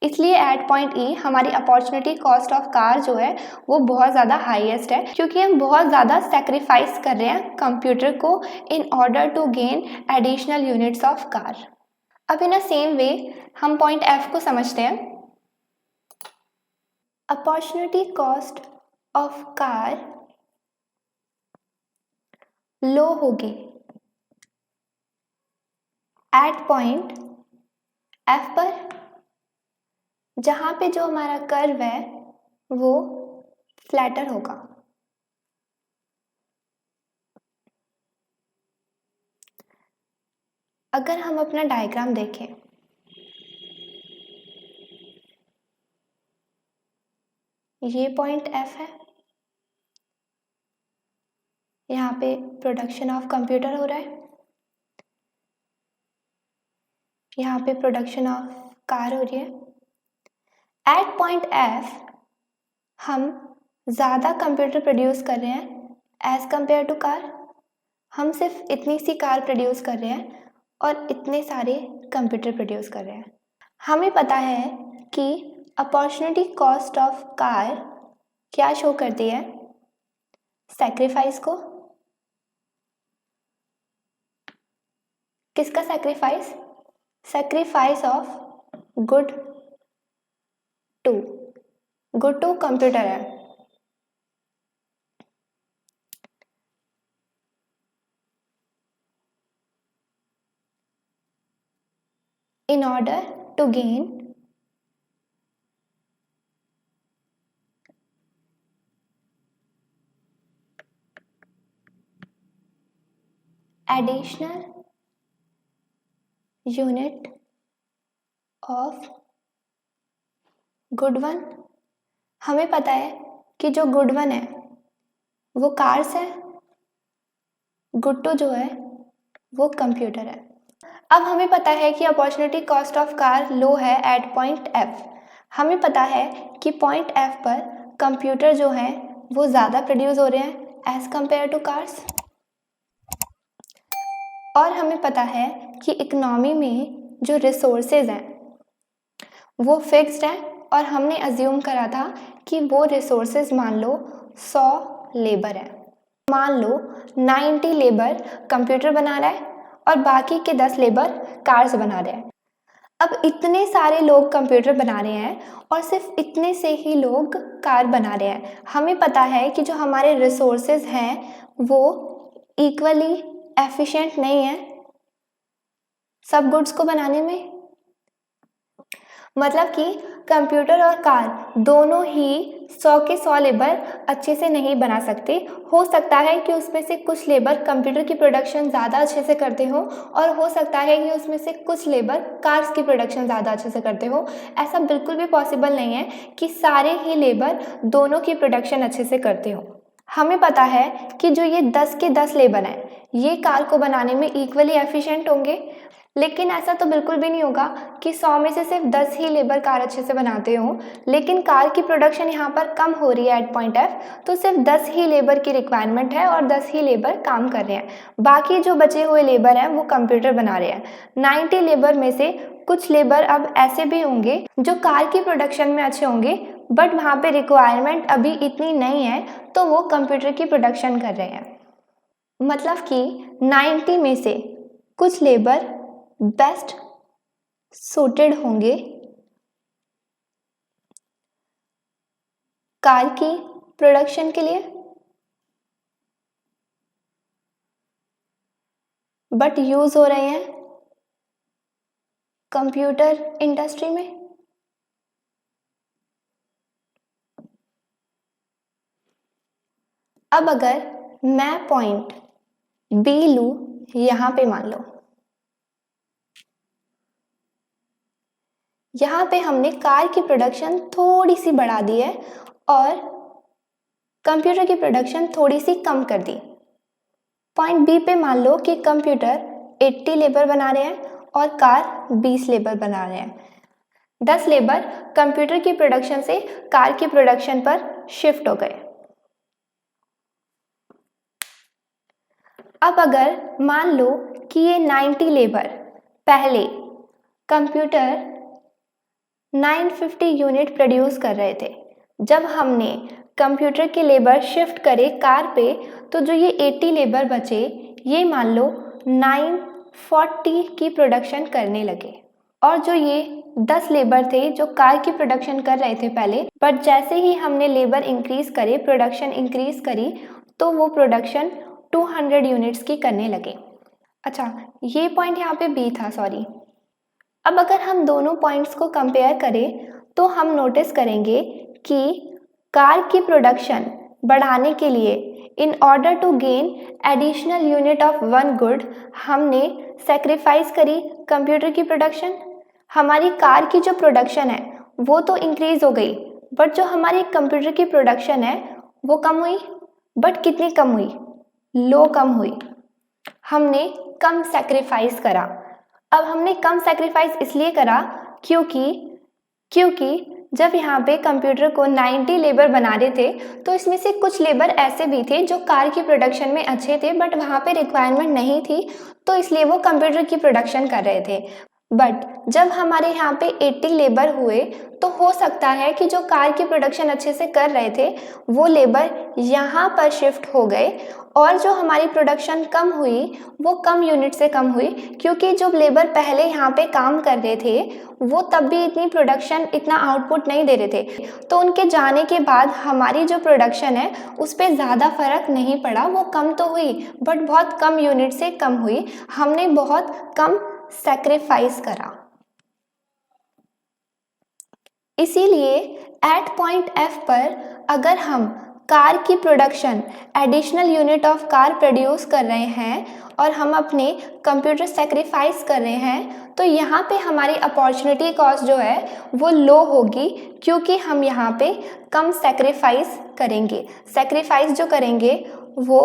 S1: इसलिए एट पॉइंट ई हमारी अपॉर्चुनिटी कॉस्ट ऑफ कार जो है वो बहुत ज़्यादा हाईएस्ट है, क्योंकि हम बहुत ज़्यादा सेक्रीफाइस कर रहे हैं कंप्यूटर को in order to gain additional units of car. अब इन अ सेम वे हम पॉइंट एफ को समझते हैं। अपॉर्चुनिटी कॉस्ट ऑफ कार लो होगी एट पॉइंट एफ पर, जहाँ पे जो हमारा कर्व है वो फ्लैटर होगा। अगर हम अपना डायग्राम देखें, ये पॉइंट एफ है, यहाँ पे प्रोडक्शन ऑफ कंप्यूटर हो रहा है, यहाँ पे प्रोडक्शन ऑफ कार हो रही है। एट पॉइंट एफ हम ज़्यादा कंप्यूटर प्रोड्यूस कर रहे हैं एज कंपेयर टू कार। हम सिर्फ इतनी सी कार प्रोड्यूस कर रहे हैं और इतने सारे कंप्यूटर प्रोड्यूस कर रहे हैं। हमें पता है कि अपॉर्चुनिटी कॉस्ट ऑफ कार क्या शो करती है? सैक्रिफाइस को। किसका sacrifice? Sacrifice of good two computer है। In order to gain additional unit of good one. हमें पता है कि जो गुड वन है वो कार्स है, गुड टू जो है वो कंप्यूटर है। अब हमें पता है कि अपॉर्चुनिटी कॉस्ट ऑफ कार लो है एट पॉइंट एफ। हमें पता है कि पॉइंट एफ पर कंप्यूटर जो है वो ज़्यादा प्रोड्यूस हो रहे हैं एज कंपेयर टू कार्स। और हमें पता है कि इकोनॉमी में जो रिसोर्सेज हैं वो फिक्स्ड हैं, और हमने अज्यूम करा था कि वो रिसोर्सेज मान लो 100 लेबर है। मान लो 90 लेबर कंप्यूटर बना रहा है और बाकी के 10 लेबर कार्स बना रहे हैं। अब इतने सारे लोग कंप्यूटर बना रहे हैं और सिर्फ इतने से ही लोग कार बना रहे हैं। हमें पता है कि जो हमारे रिसोर्सेज हैं वो इक्वली एफिशिएंट नहीं है सब गुड्स को बनाने में। मतलब कि कंप्यूटर और कार दोनों ही 100 के 100 लेबर अच्छे से नहीं बना सकते। हो सकता है कि उसमें से कुछ लेबर कंप्यूटर की प्रोडक्शन ज़्यादा अच्छे से करते हो, और हो सकता है कि उसमें से कुछ लेबर कार्स की प्रोडक्शन ज़्यादा अच्छे से करते हो। ऐसा बिल्कुल भी पॉसिबल नहीं है कि सारे ही लेबर दोनों की प्रोडक्शन अच्छे से करते हो। हमें पता है कि जो ये 10 के 10 लेबर हैं ये कार को बनाने में इक्वली एफिशिएंट होंगे, लेकिन ऐसा तो बिल्कुल भी नहीं होगा कि 100 में से सिर्फ 10 ही लेबर कार अच्छे से बनाते हो। लेकिन कार की प्रोडक्शन यहाँ पर कम हो रही है एट पॉइंट एफ, तो सिर्फ 10 ही लेबर की रिक्वायरमेंट है और 10 ही लेबर काम कर रहे हैं। बाकी जो बचे हुए लेबर हैं वो कंप्यूटर बना रहे हैं। 90 लेबर में से कुछ लेबर अब ऐसे भी होंगे जो कार की प्रोडक्शन में अच्छे होंगे, बट वहाँ पे रिक्वायरमेंट अभी इतनी नहीं है तो वो कंप्यूटर की प्रोडक्शन कर रहे हैं। मतलब कि 90 में से कुछ लेबर बेस्ट सूटेड होंगे कार की प्रोडक्शन के लिए, बट यूज हो रहे हैं कंप्यूटर इंडस्ट्री में। अब अगर मैं पॉइंट बी लूं यहां पे, मान लो यहाँ पे हमने कार की प्रोडक्शन थोड़ी सी बढ़ा दी है और कंप्यूटर की प्रोडक्शन थोड़ी सी कम कर दी। पॉइंट बी पे मान लो कि कंप्यूटर 80 लेबर बना रहे हैं और कार 20 लेबर बना रहे हैं। 10 लेबर कंप्यूटर की प्रोडक्शन से कार की प्रोडक्शन पर शिफ्ट हो गए। अब अगर मान लो कि ये 90 लेबर पहले कंप्यूटर 950 यूनिट प्रोड्यूस कर रहे थे, जब हमने कंप्यूटर के लेबर शिफ्ट करे कार पे तो जो ये 80 लेबर बचे ये मान लो 940 की प्रोडक्शन करने लगे। और जो ये 10 लेबर थे जो कार की प्रोडक्शन कर रहे थे पहले, बट जैसे ही हमने लेबर इंक्रीज करे, प्रोडक्शन इंक्रीज करी, तो वो प्रोडक्शन 200 यूनिट्स की करने लगे। अच्छा, ये पॉइंट यहाँ पे बी था, सॉरी। अब अगर हम दोनों पॉइंट्स को कंपेयर करें तो हम नोटिस करेंगे कि कार की प्रोडक्शन बढ़ाने के लिए in order to gain additional unit of one good हमने सेक्रीफाइस करी कंप्यूटर की प्रोडक्शन। हमारी कार की जो प्रोडक्शन है वो तो इंक्रीज हो गई, बट जो हमारी कंप्यूटर की प्रोडक्शन है वो कम हुई। बट कितनी कम हुई? लो कम हुई। हमने कम सेक्रीफाइस करा। अब हमने कम सेक्रीफाइस इसलिए करा क्योंकि जब यहाँ पे कंप्यूटर को 90 लेबर बना रहे थे तो इसमें से कुछ लेबर ऐसे भी थे जो कार की प्रोडक्शन में अच्छे थे, बट वहाँ पे रिक्वायरमेंट नहीं थी तो इसलिए वो कंप्यूटर की प्रोडक्शन कर रहे थे। बट जब हमारे यहाँ पे 80 लेबर हुए तो हो सकता है कि जो कार की प्रोडक्शन अच्छे से कर रहे थे वो लेबर यहाँ पर शिफ्ट हो गए, और जो हमारी प्रोडक्शन कम हुई वो कम यूनिट से कम हुई क्योंकि जो लेबर पहले यहाँ पे काम कर रहे थे वो तब भी इतनी प्रोडक्शन, इतना आउटपुट नहीं दे रहे थे। तो उनके जाने के बाद हमारी जो प्रोडक्शन है उस पर ज़्यादा फर्क नहीं पड़ा। वो कम तो हुई बट बहुत कम यूनिट से कम हुई। हमने बहुत कम सैक्रिफाइस करा। इसीलिए एट पॉइंट एफ पर अगर हम कार की production additional unit of car produce कर रहे हैं और हम अपने कंप्यूटर सेक्रीफाइस कर रहे हैं, तो यहाँ पे हमारी अपॉर्चुनिटी कॉस्ट जो है वो लो होगी, क्योंकि हम यहाँ पे कम सेक्रीफाइस करेंगे, सेक्रीफाइस जो करेंगे वो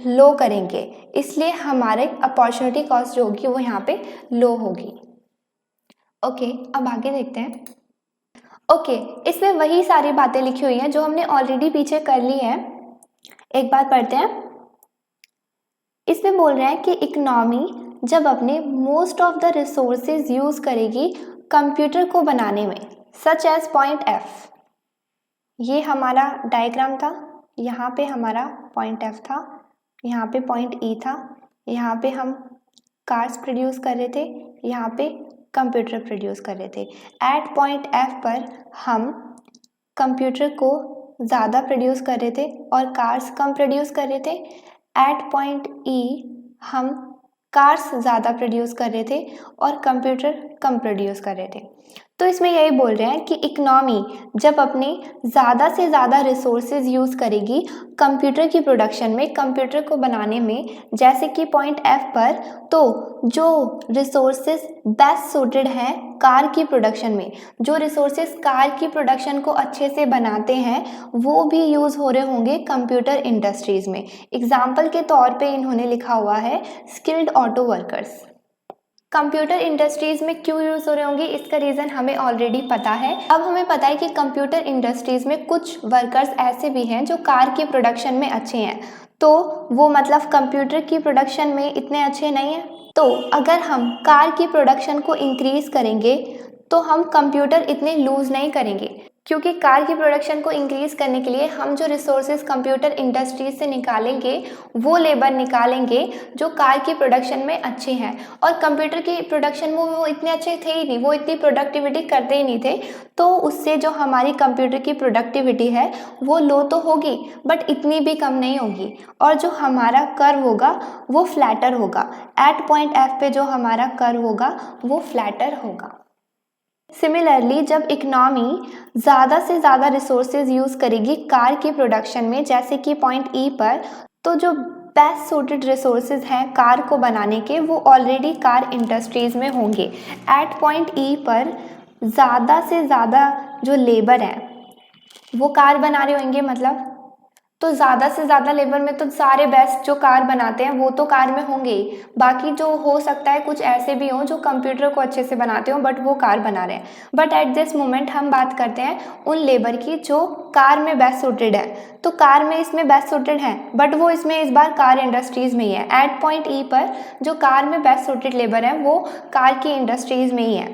S1: लो करेंगे, इसलिए हमारे अपॉर्चुनिटी कॉस्ट जो होगी वो यहाँ पे लो होगी। ओके, अब आगे देखते हैं। ओके, इसमें वही सारी बातें लिखी हुई हैं जो हमने ऑलरेडी पीछे कर ली है। एक बार पढ़ते हैं। इसमें बोल रहे हैं कि इकोनॉमी जब अपने most of the resources use करेगी कंप्यूटर को बनाने में, सच एज पॉइंट एफ। ये हमारा डायग्राम था, यहाँ पे हमारा पॉइंट एफ था, यहाँ पे पॉइंट ई था, यहाँ पे हम कार्स प्रोड्यूस कर रहे थे, यहाँ पे कंप्यूटर प्रोड्यूस कर रहे थे। एट पॉइंट एफ पर हम कंप्यूटर को ज़्यादा प्रोड्यूस कर रहे थे और कार्स कम प्रोड्यूस कर रहे थे। एट पॉइंट ई हम कार्स ज़्यादा प्रोड्यूस कर रहे थे और कंप्यूटर कम प्रोड्यूस कर रहे थे। तो इसमें यही बोल रहे हैं कि इकोनॉमी जब अपने ज़्यादा से ज़्यादा रिसोर्सेज यूज़ करेगी कंप्यूटर की प्रोडक्शन में, कंप्यूटर को बनाने में, जैसे कि पॉइंट एफ पर, तो जो रिसोर्सेज बेस्ट सूटेड हैं कार की प्रोडक्शन में, जो रिसोर्सेज कार की प्रोडक्शन को अच्छे से बनाते हैं वो भी यूज़ हो रहे होंगे कंप्यूटर इंडस्ट्रीज़ में। एग्जाम्पल के तौर पे इन्होंने लिखा हुआ है skilled auto workers. Computer industries में क्यों यूज़ हो रहे होंगे, इसका रीज़न हमें ऑलरेडी पता है। अब हमें पता है कि कंप्यूटर इंडस्ट्रीज़ में कुछ वर्कर्स ऐसे भी हैं जो कार की प्रोडक्शन में अच्छे हैं, तो वो मतलब कंप्यूटर की प्रोडक्शन में इतने अच्छे नहीं हैं। तो अगर हम कार की प्रोडक्शन को इंक्रीज़ करेंगे तो हम कंप्यूटर इतने लूज़ नहीं करेंगे, क्योंकि कार की प्रोडक्शन को इंक्रीज़ करने के लिए हम जो रिसोर्सेज कंप्यूटर इंडस्ट्रीज से निकालेंगे वो लेबर निकालेंगे जो कार की प्रोडक्शन में अच्छे हैं, और कंप्यूटर की प्रोडक्शन में वो इतने अच्छे थे ही नहीं, वो इतनी प्रोडक्टिविटी करते ही नहीं थे, तो उससे जो हमारी कंप्यूटर की प्रोडक्टिविटी है वो लो तो होगी बट इतनी भी कम नहीं होगी, और जो हमारा कर्व होगा वो फ्लैटर होगा। एट पॉइंट एफ पे जो हमारा कर्व होगा वो फ्लैटर होगा। सिमिलरली जब इकोनॉमी ज़्यादा से ज़्यादा रिसोर्सेज यूज़ करेगी कार की प्रोडक्शन में, जैसे कि पॉइंट ई पर, तो जो बेस्ट सूटेड रिसोर्सेज हैं कार को बनाने के वो ऑलरेडी कार इंडस्ट्रीज़ में होंगे। एट पॉइंट ई पर ज़्यादा से ज़्यादा जो लेबर हैं वो कार बना रहे होंगे, मतलब तो ज़्यादा से ज़्यादा लेबर में तो सारे बेस्ट जो कार बनाते हैं वो तो कार में होंगे ही, बाकी जो हो सकता है कुछ ऐसे भी हों जो कंप्यूटर को अच्छे से बनाते हों बट वो कार बना रहे हैं। बट एट दिस मोमेंट हम बात करते हैं उन लेबर की जो कार में बेस्ट सूटेड है, तो कार में इसमें बेस्ट सूटेड है बट वो इसमें इस बार कार इंडस्ट्रीज़ में ही है। एट पॉइंट ई पर जो कार में बेस्ट सूटेड लेबर है वो कार की इंडस्ट्रीज़ में ही है।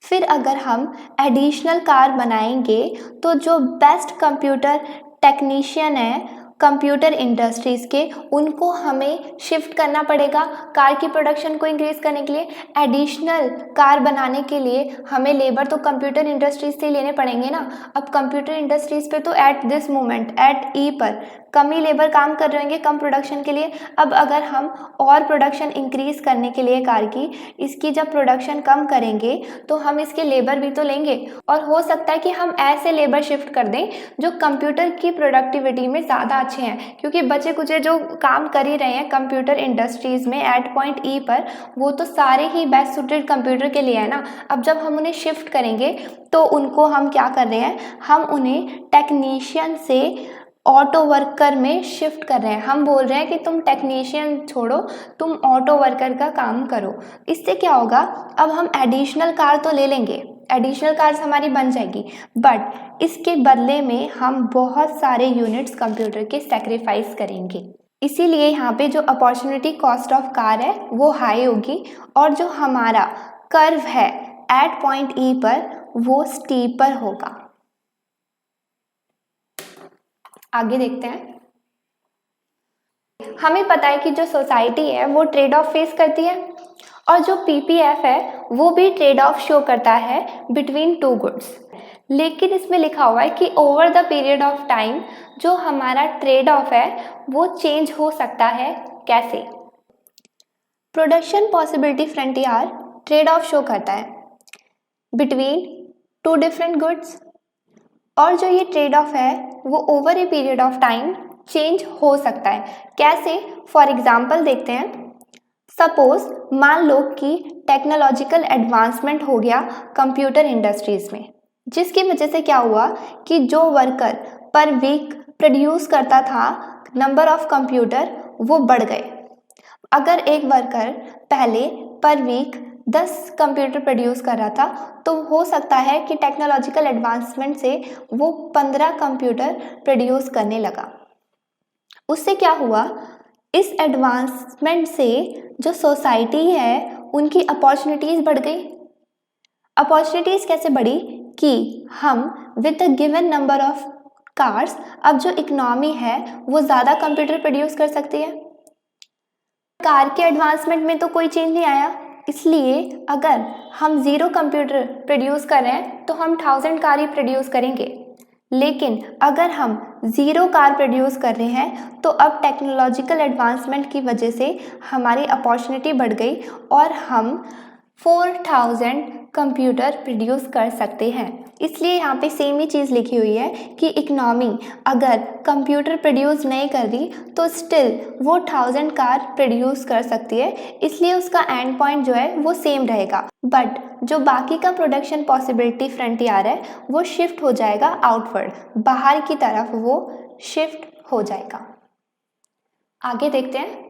S1: फिर अगर हम एडिशनल कार बनाएंगे तो जो बेस्ट कंप्यूटर टेक्नीशियन है कंप्यूटर इंडस्ट्रीज़ के, उनको हमें शिफ्ट करना पड़ेगा कार की प्रोडक्शन को इंक्रीज़ करने के लिए। एडिशनल कार बनाने के लिए हमें लेबर तो कंप्यूटर इंडस्ट्रीज से लेने पड़ेंगे ना। अब कंप्यूटर इंडस्ट्रीज़ पे तो एट दिस मोमेंट एट ई पर कम ही लेबर काम कर रहे होंगे कम प्रोडक्शन के लिए। अब अगर हम और प्रोडक्शन इंक्रीज़ करने के लिए कार की, इसकी जब प्रोडक्शन कम करेंगे तो हम इसके लेबर भी तो लेंगे, और हो सकता है कि हम ऐसे लेबर शिफ्ट कर दें जो कंप्यूटर की प्रोडक्टिविटी में ज़्यादा अच्छे हैं, क्योंकि बचे कुचे जो काम कर ही रहे हैं कंप्यूटर इंडस्ट्रीज़ में एट पॉइंट ई पर वो तो सारे ही बेस्ट सूटेड कंप्यूटर के लिए है ना। अब जब हम उन्हें शिफ्ट करेंगे तो उनको हम क्या कर रहे हैं, हम उन्हें टेक्नीशियन से ऑटो वर्कर में शिफ्ट कर रहे हैं। हम बोल रहे हैं कि तुम टेक्नीशियन छोड़ो, तुम ऑटो वर्कर का काम करो। इससे क्या होगा, अब हम एडिशनल कार तो ले लेंगे, एडिशनल कार्स हमारी बन जाएगी, बट इसके बदले में हम बहुत सारे यूनिट्स कंप्यूटर के सेक्रीफाइस करेंगे। इसीलिए यहाँ पे जो अपॉर्चुनिटी कॉस्ट ऑफ कार है वो हाई होगी, और जो हमारा कर्व है एट पॉइंट ई पर वो स्टीपर होगा। आगे देखते हैं। हमें पता है कि जो सोसाइटी है वो ट्रेड ऑफ फेस करती है, और जो पीपीएफ है वो भी ट्रेड ऑफ शो करता है बिटवीन टू गुड्स। लेकिन इसमें लिखा हुआ है कि over the period of time जो हमारा ट्रेड ऑफ है वो चेंज हो सकता है। कैसे? Production possibility frontier trade off show करता है बिटवीन टू डिफरेंट गुड्स, और जो ये ट्रेड ऑफ है वो over a period of time change हो सकता है। कैसे? फॉर एग्जाम्पल देखते हैं। सपोज मान लो कि टेक्नोलॉजिकल एडवांसमेंट हो गया कंप्यूटर इंडस्ट्रीज में, जिसकी वजह से क्या हुआ कि जो वर्कर पर वीक प्रोड्यूस करता था नंबर ऑफ कंप्यूटर वो बढ़ गए। अगर एक वर्कर पहले पर वीक 10 कंप्यूटर प्रोड्यूस कर रहा था तो हो सकता है कि टेक्नोलॉजिकल एडवांसमेंट से वो 15 कंप्यूटर प्रोड्यूस करने लगा। उससे क्या हुआ, इस एडवांसमेंट से जो सोसाइटी है उनकी अपॉर्चुनिटीज़ बढ़ गई। अपॉर्चुनिटीज़ कैसे बढ़ी कि हम with the given number of cars अब जो इकोनॉमी है वो ज़्यादा कंप्यूटर प्रोड्यूस कर सकती है। कार के एडवांसमेंट में तो कोई चेंज नहीं आया, इसलिए अगर हम 0 कंप्यूटर प्रोड्यूस कर रहे हैं तो हम 1000 कार ही प्रोड्यूस करेंगे। लेकिन अगर हम 0 कार प्रोड्यूस कर रहे हैं तो अब टेक्नोलॉजिकल एडवांसमेंट की वजह से हमारी अपॉर्चुनिटी बढ़ गई और हम 4000 कंप्यूटर प्रोड्यूस कर सकते हैं। इसलिए यहाँ पे सेम ही चीज़ लिखी हुई है कि इकनॉमी अगर कंप्यूटर प्रोड्यूस नहीं कर रही तो स्टिल वो 1000 कार प्रोड्यूस कर सकती है, इसलिए उसका एंड पॉइंट जो है वो सेम रहेगा। बट जो बाकी का प्रोडक्शन पॉसिबिलिटी फ्रंटियर है वो शिफ्ट हो जाएगा आउटवर्ड, बाहर की तरफ वो शिफ्ट हो जाएगा। आगे देखते हैं।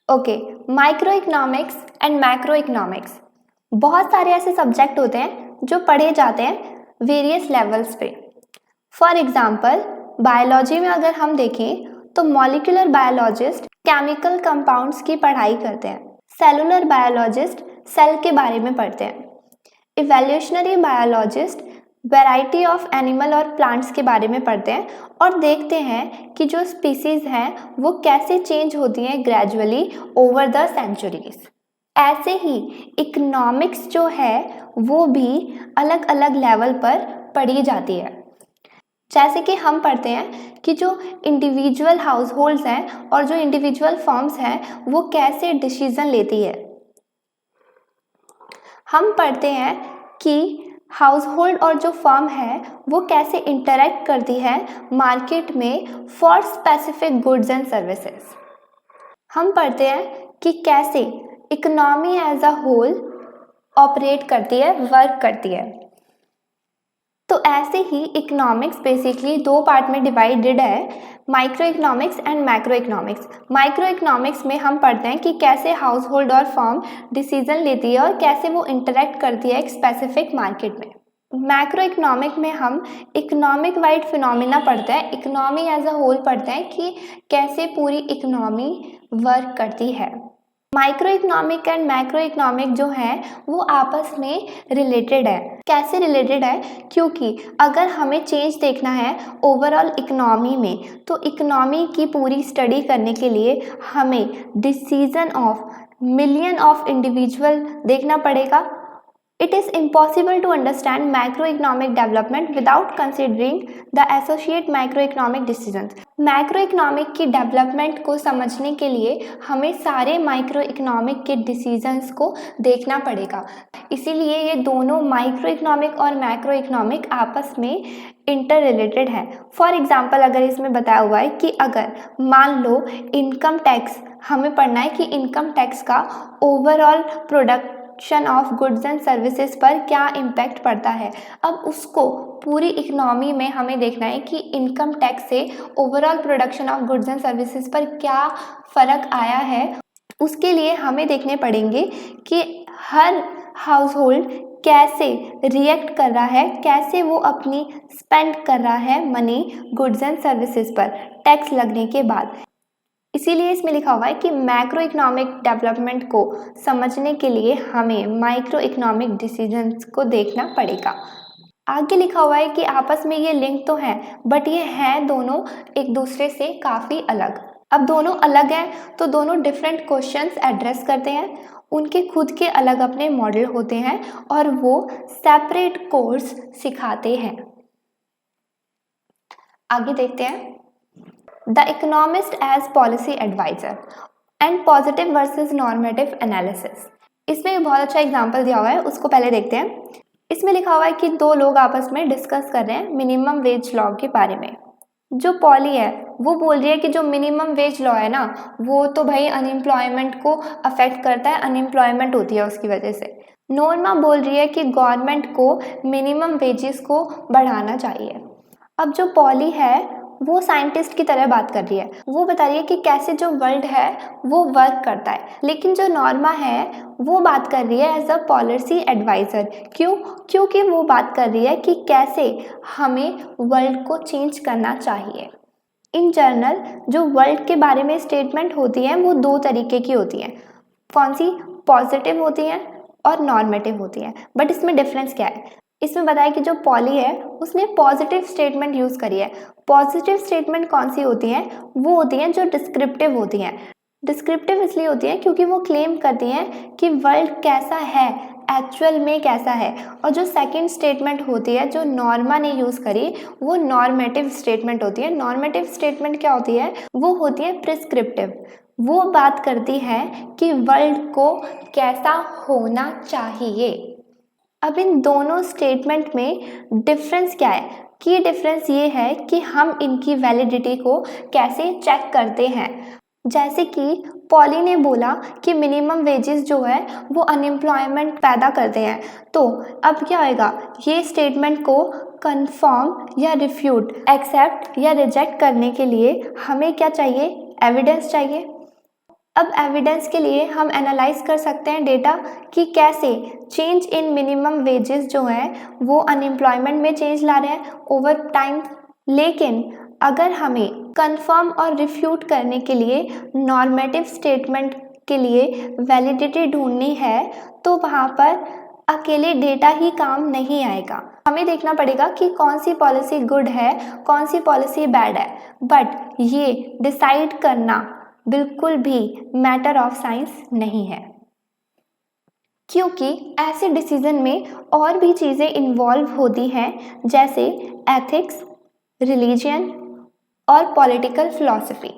S1: Okay, micro economics and macro economics. बहुत सारे ऐसे सब्जेक्ट होते हैं जो पढ़े जाते हैं वेरियस लेवल्स पे। फॉर एग्जांपल बायोलॉजी में अगर हम देखें तो मॉलिक्यूलर बायोलॉजिस्ट केमिकल कंपाउंड्स की पढ़ाई करते हैं, सेलुलर बायोलॉजिस्ट सेल के बारे में पढ़ते हैं, evolutionary biologist variety of animal और प्लांट्स के बारे में पढ़ते हैं और देखते हैं कि जो स्पीसीज हैं वो कैसे चेंज होती हैं ग्रेजुअली ओवर द सेंचुरीज। ऐसे ही इकोनॉमिक्स जो है वो भी अलग अलग लेवल पर पढ़ी जाती है। जैसे कि हम पढ़ते हैं कि जो इंडिविजुअल हाउस होल्ड्स हैं और जो इंडिविजुअल फर्म्स हैं वो कैसे डिसीजन लेती है। हम पढ़ते हैं कि हाउस होल्ड और जो फर्म है वो कैसे इंटरेक्ट करती है मार्केट में for specific goods and services. हम पढ़ते हैं कि कैसे economy as a whole operate करती है, वर्क करती है। तो ऐसे ही इकोनॉमिक्स बेसिकली 2 पार्ट में डिवाइडेड है, micro economics and macro economics. Micro economics में हम पढ़ते हैं कि कैसे हाउस होल्ड और फर्म डिसीजन लेती है और कैसे वो इंटरेक्ट करती है एक स्पेसिफिक मार्केट में। मैक्रो इकोनॉमिक में हम इकोनॉमिक वाइड फिनोमिना पढ़ते हैं, इकोनॉमी एज अ होल पढ़ते हैं कि कैसे पूरी इकोनॉमी वर्क करती है। Micro economic and macro economic जो है वो आपस में रिलेटेड है। कैसे रिलेटेड है? क्योंकि अगर हमें चेंज देखना है ओवरऑल इकोनॉमी में तो इकोनॉमी की पूरी स्टडी करने के लिए हमें decision of million of individual देखना पड़ेगा। It is impossible to understand macroeconomic development without considering the associate macroeconomic decisions. Macroeconomic की डेवलपमेंट को समझने के लिए हमें सारे माइक्रो इकोनॉमिक के डिसीजंस को देखना पड़ेगा। इसीलिए ये दोनों माइक्रो इकोनॉमिक और मैक्रो इकोनॉमिक आपस में इंटर रिलेटेड है। फॉर एग्जाम्पल अगर इसमें बताया हुआ है कि अगर मान लो इनकम टैक्स, हमें पढ़ना है कि इनकम टैक्स का overall production of goods and services पर क्या इम्पैक्ट पड़ता है। अब उसको पूरी इकोनॉमी में हमें देखना है कि इनकम टैक्स से overall production of goods and services पर क्या फ़र्क आया है। उसके लिए हमें देखने पड़ेंगे कि हर हाउस होल्ड कैसे रिएक्ट कर रहा है, कैसे वो अपनी स्पेंड कर रहा है मनी गुड्स एंड सर्विसेज पर टैक्स लगने के बाद। इसीलिए इसमें लिखा हुआ है कि मैक्रो इकोनॉमिक डेवलपमेंट को समझने के लिए हमें माइक्रो इकोनॉमिक डिसीजंस को देखना पड़ेगा। आगे लिखा हुआ है कि आपस में ये लिंक तो हैं बट ये हैं दोनों एक दूसरे से काफ़ी अलग। अब दोनों अलग हैं तो दोनों डिफरेंट क्वेश्चंस एड्रेस करते हैं, उनके खुद के अलग अपने मॉडल होते हैं और वो सेपरेट कोर्स सिखाते हैं। आगे देखते हैं। The Economist as Policy Advisor and Positive versus Normative Analysis। इसमें बहुत अच्छा एग्जाम्पल दिया हुआ है, उसको पहले देखते हैं। इसमें लिखा हुआ है कि दो लोग आपस में डिस्कस कर रहे हैं मिनिमम वेज लॉ के बारे में। जो पॉली है वो बोल रही है कि जो मिनिमम वेज लॉ है ना, वो तो भाई अनएम्प्लॉयमेंट को अफेक्ट करता है, अनएम्प्लॉयमेंट होती है उसकी वजह से। नोरमा बोल रही है कि गवर्नमेंट को मिनिमम वेजेस को बढ़ाना चाहिए। अब जो पॉली है वो साइंटिस्ट की तरह बात कर रही है, वो बता रही है कि कैसे जो वर्ल्ड है वो वर्क करता है। लेकिन जो नॉर्मा है वो बात कर रही है एज अ पॉलिसी एडवाइज़र। क्यों? क्योंकि वो बात कर रही है कि कैसे हमें वर्ल्ड को चेंज करना चाहिए। इन जनरल जो वर्ल्ड के बारे में स्टेटमेंट होती हैं वो दो तरीके की होती हैं। कौन सी? पॉजिटिव होती हैं और नॉर्मेटिव होती हैं। बट इसमें डिफरेंस क्या है? इसमें बताया कि जो पॉली है उसने पॉजिटिव स्टेटमेंट यूज़ करी है। पॉजिटिव स्टेटमेंट कौन सी होती हैं? वो होती हैं जो डिस्क्रिप्टिव होती हैं। डिस्क्रिप्टिव इसलिए होती हैं क्योंकि वो क्लेम करती हैं कि वर्ल्ड कैसा है, एक्चुअल में कैसा है। और जो सेकंड स्टेटमेंट होती है जो नॉर्मा ने यूज़ करी, वो नॉर्मेटिव स्टेटमेंट होती है। नॉर्मेटिव स्टेटमेंट क्या होती है? वो होती है प्रिस्क्रिप्टिव। वो बात करती है कि वर्ल्ड को कैसा होना चाहिए। अब इन दोनों स्टेटमेंट में डिफरेंस क्या है? की डिफरेंस ये है कि हम इनकी वैलिडिटी को कैसे चेक करते हैं। जैसे कि पॉली ने बोला कि मिनिमम वेजेस जो है वो अनएम्प्लॉयमेंट पैदा करते हैं, तो अब क्या होएगा? ये स्टेटमेंट को कंफर्म या रिफ्यूट, एक्सेप्ट या रिजेक्ट करने के लिए हमें क्या चाहिए? एविडेंस चाहिए। अब एविडेंस के लिए हम एनालाइज कर सकते हैं डेटा कि कैसे चेंज इन मिनिमम वेजेस जो हैं वो अनएम्प्लॉयमेंट में चेंज ला रहे हैं ओवर टाइम। लेकिन अगर हमें कंफर्म और रिफ्यूट करने के लिए नॉर्मेटिव स्टेटमेंट के लिए वैलिडिटी ढूंढनी है तो वहाँ पर अकेले डेटा ही काम नहीं आएगा। हमें देखना पड़ेगा कि कौन सी पॉलिसी गुड है, कौन सी पॉलिसी बैड है। बट ये डिसाइड करना बिल्कुल भी मैटर ऑफ साइंस नहीं है, क्योंकि ऐसे डिसीजन में और भी चीज़ें इन्वॉल्व होती हैं जैसे एथिक्स, रिलीजन और पॉलिटिकल फिलॉसफी।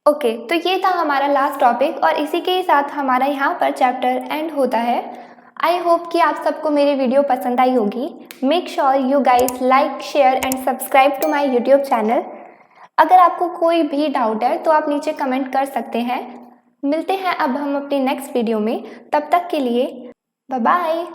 S1: ओके, तो ये था हमारा लास्ट टॉपिक और इसी के साथ हमारा यहाँ पर चैप्टर एंड होता है। आई होप कि आप सबको मेरी वीडियो पसंद आई होगी। Make sure you guys like, share and subscribe to my YouTube channel. अगर आपको कोई भी डाउट है तो आप नीचे कमेंट कर सकते हैं। मिलते हैं अब हम अपनी नेक्स्ट वीडियो में, तब तक के लिए बाय बाय।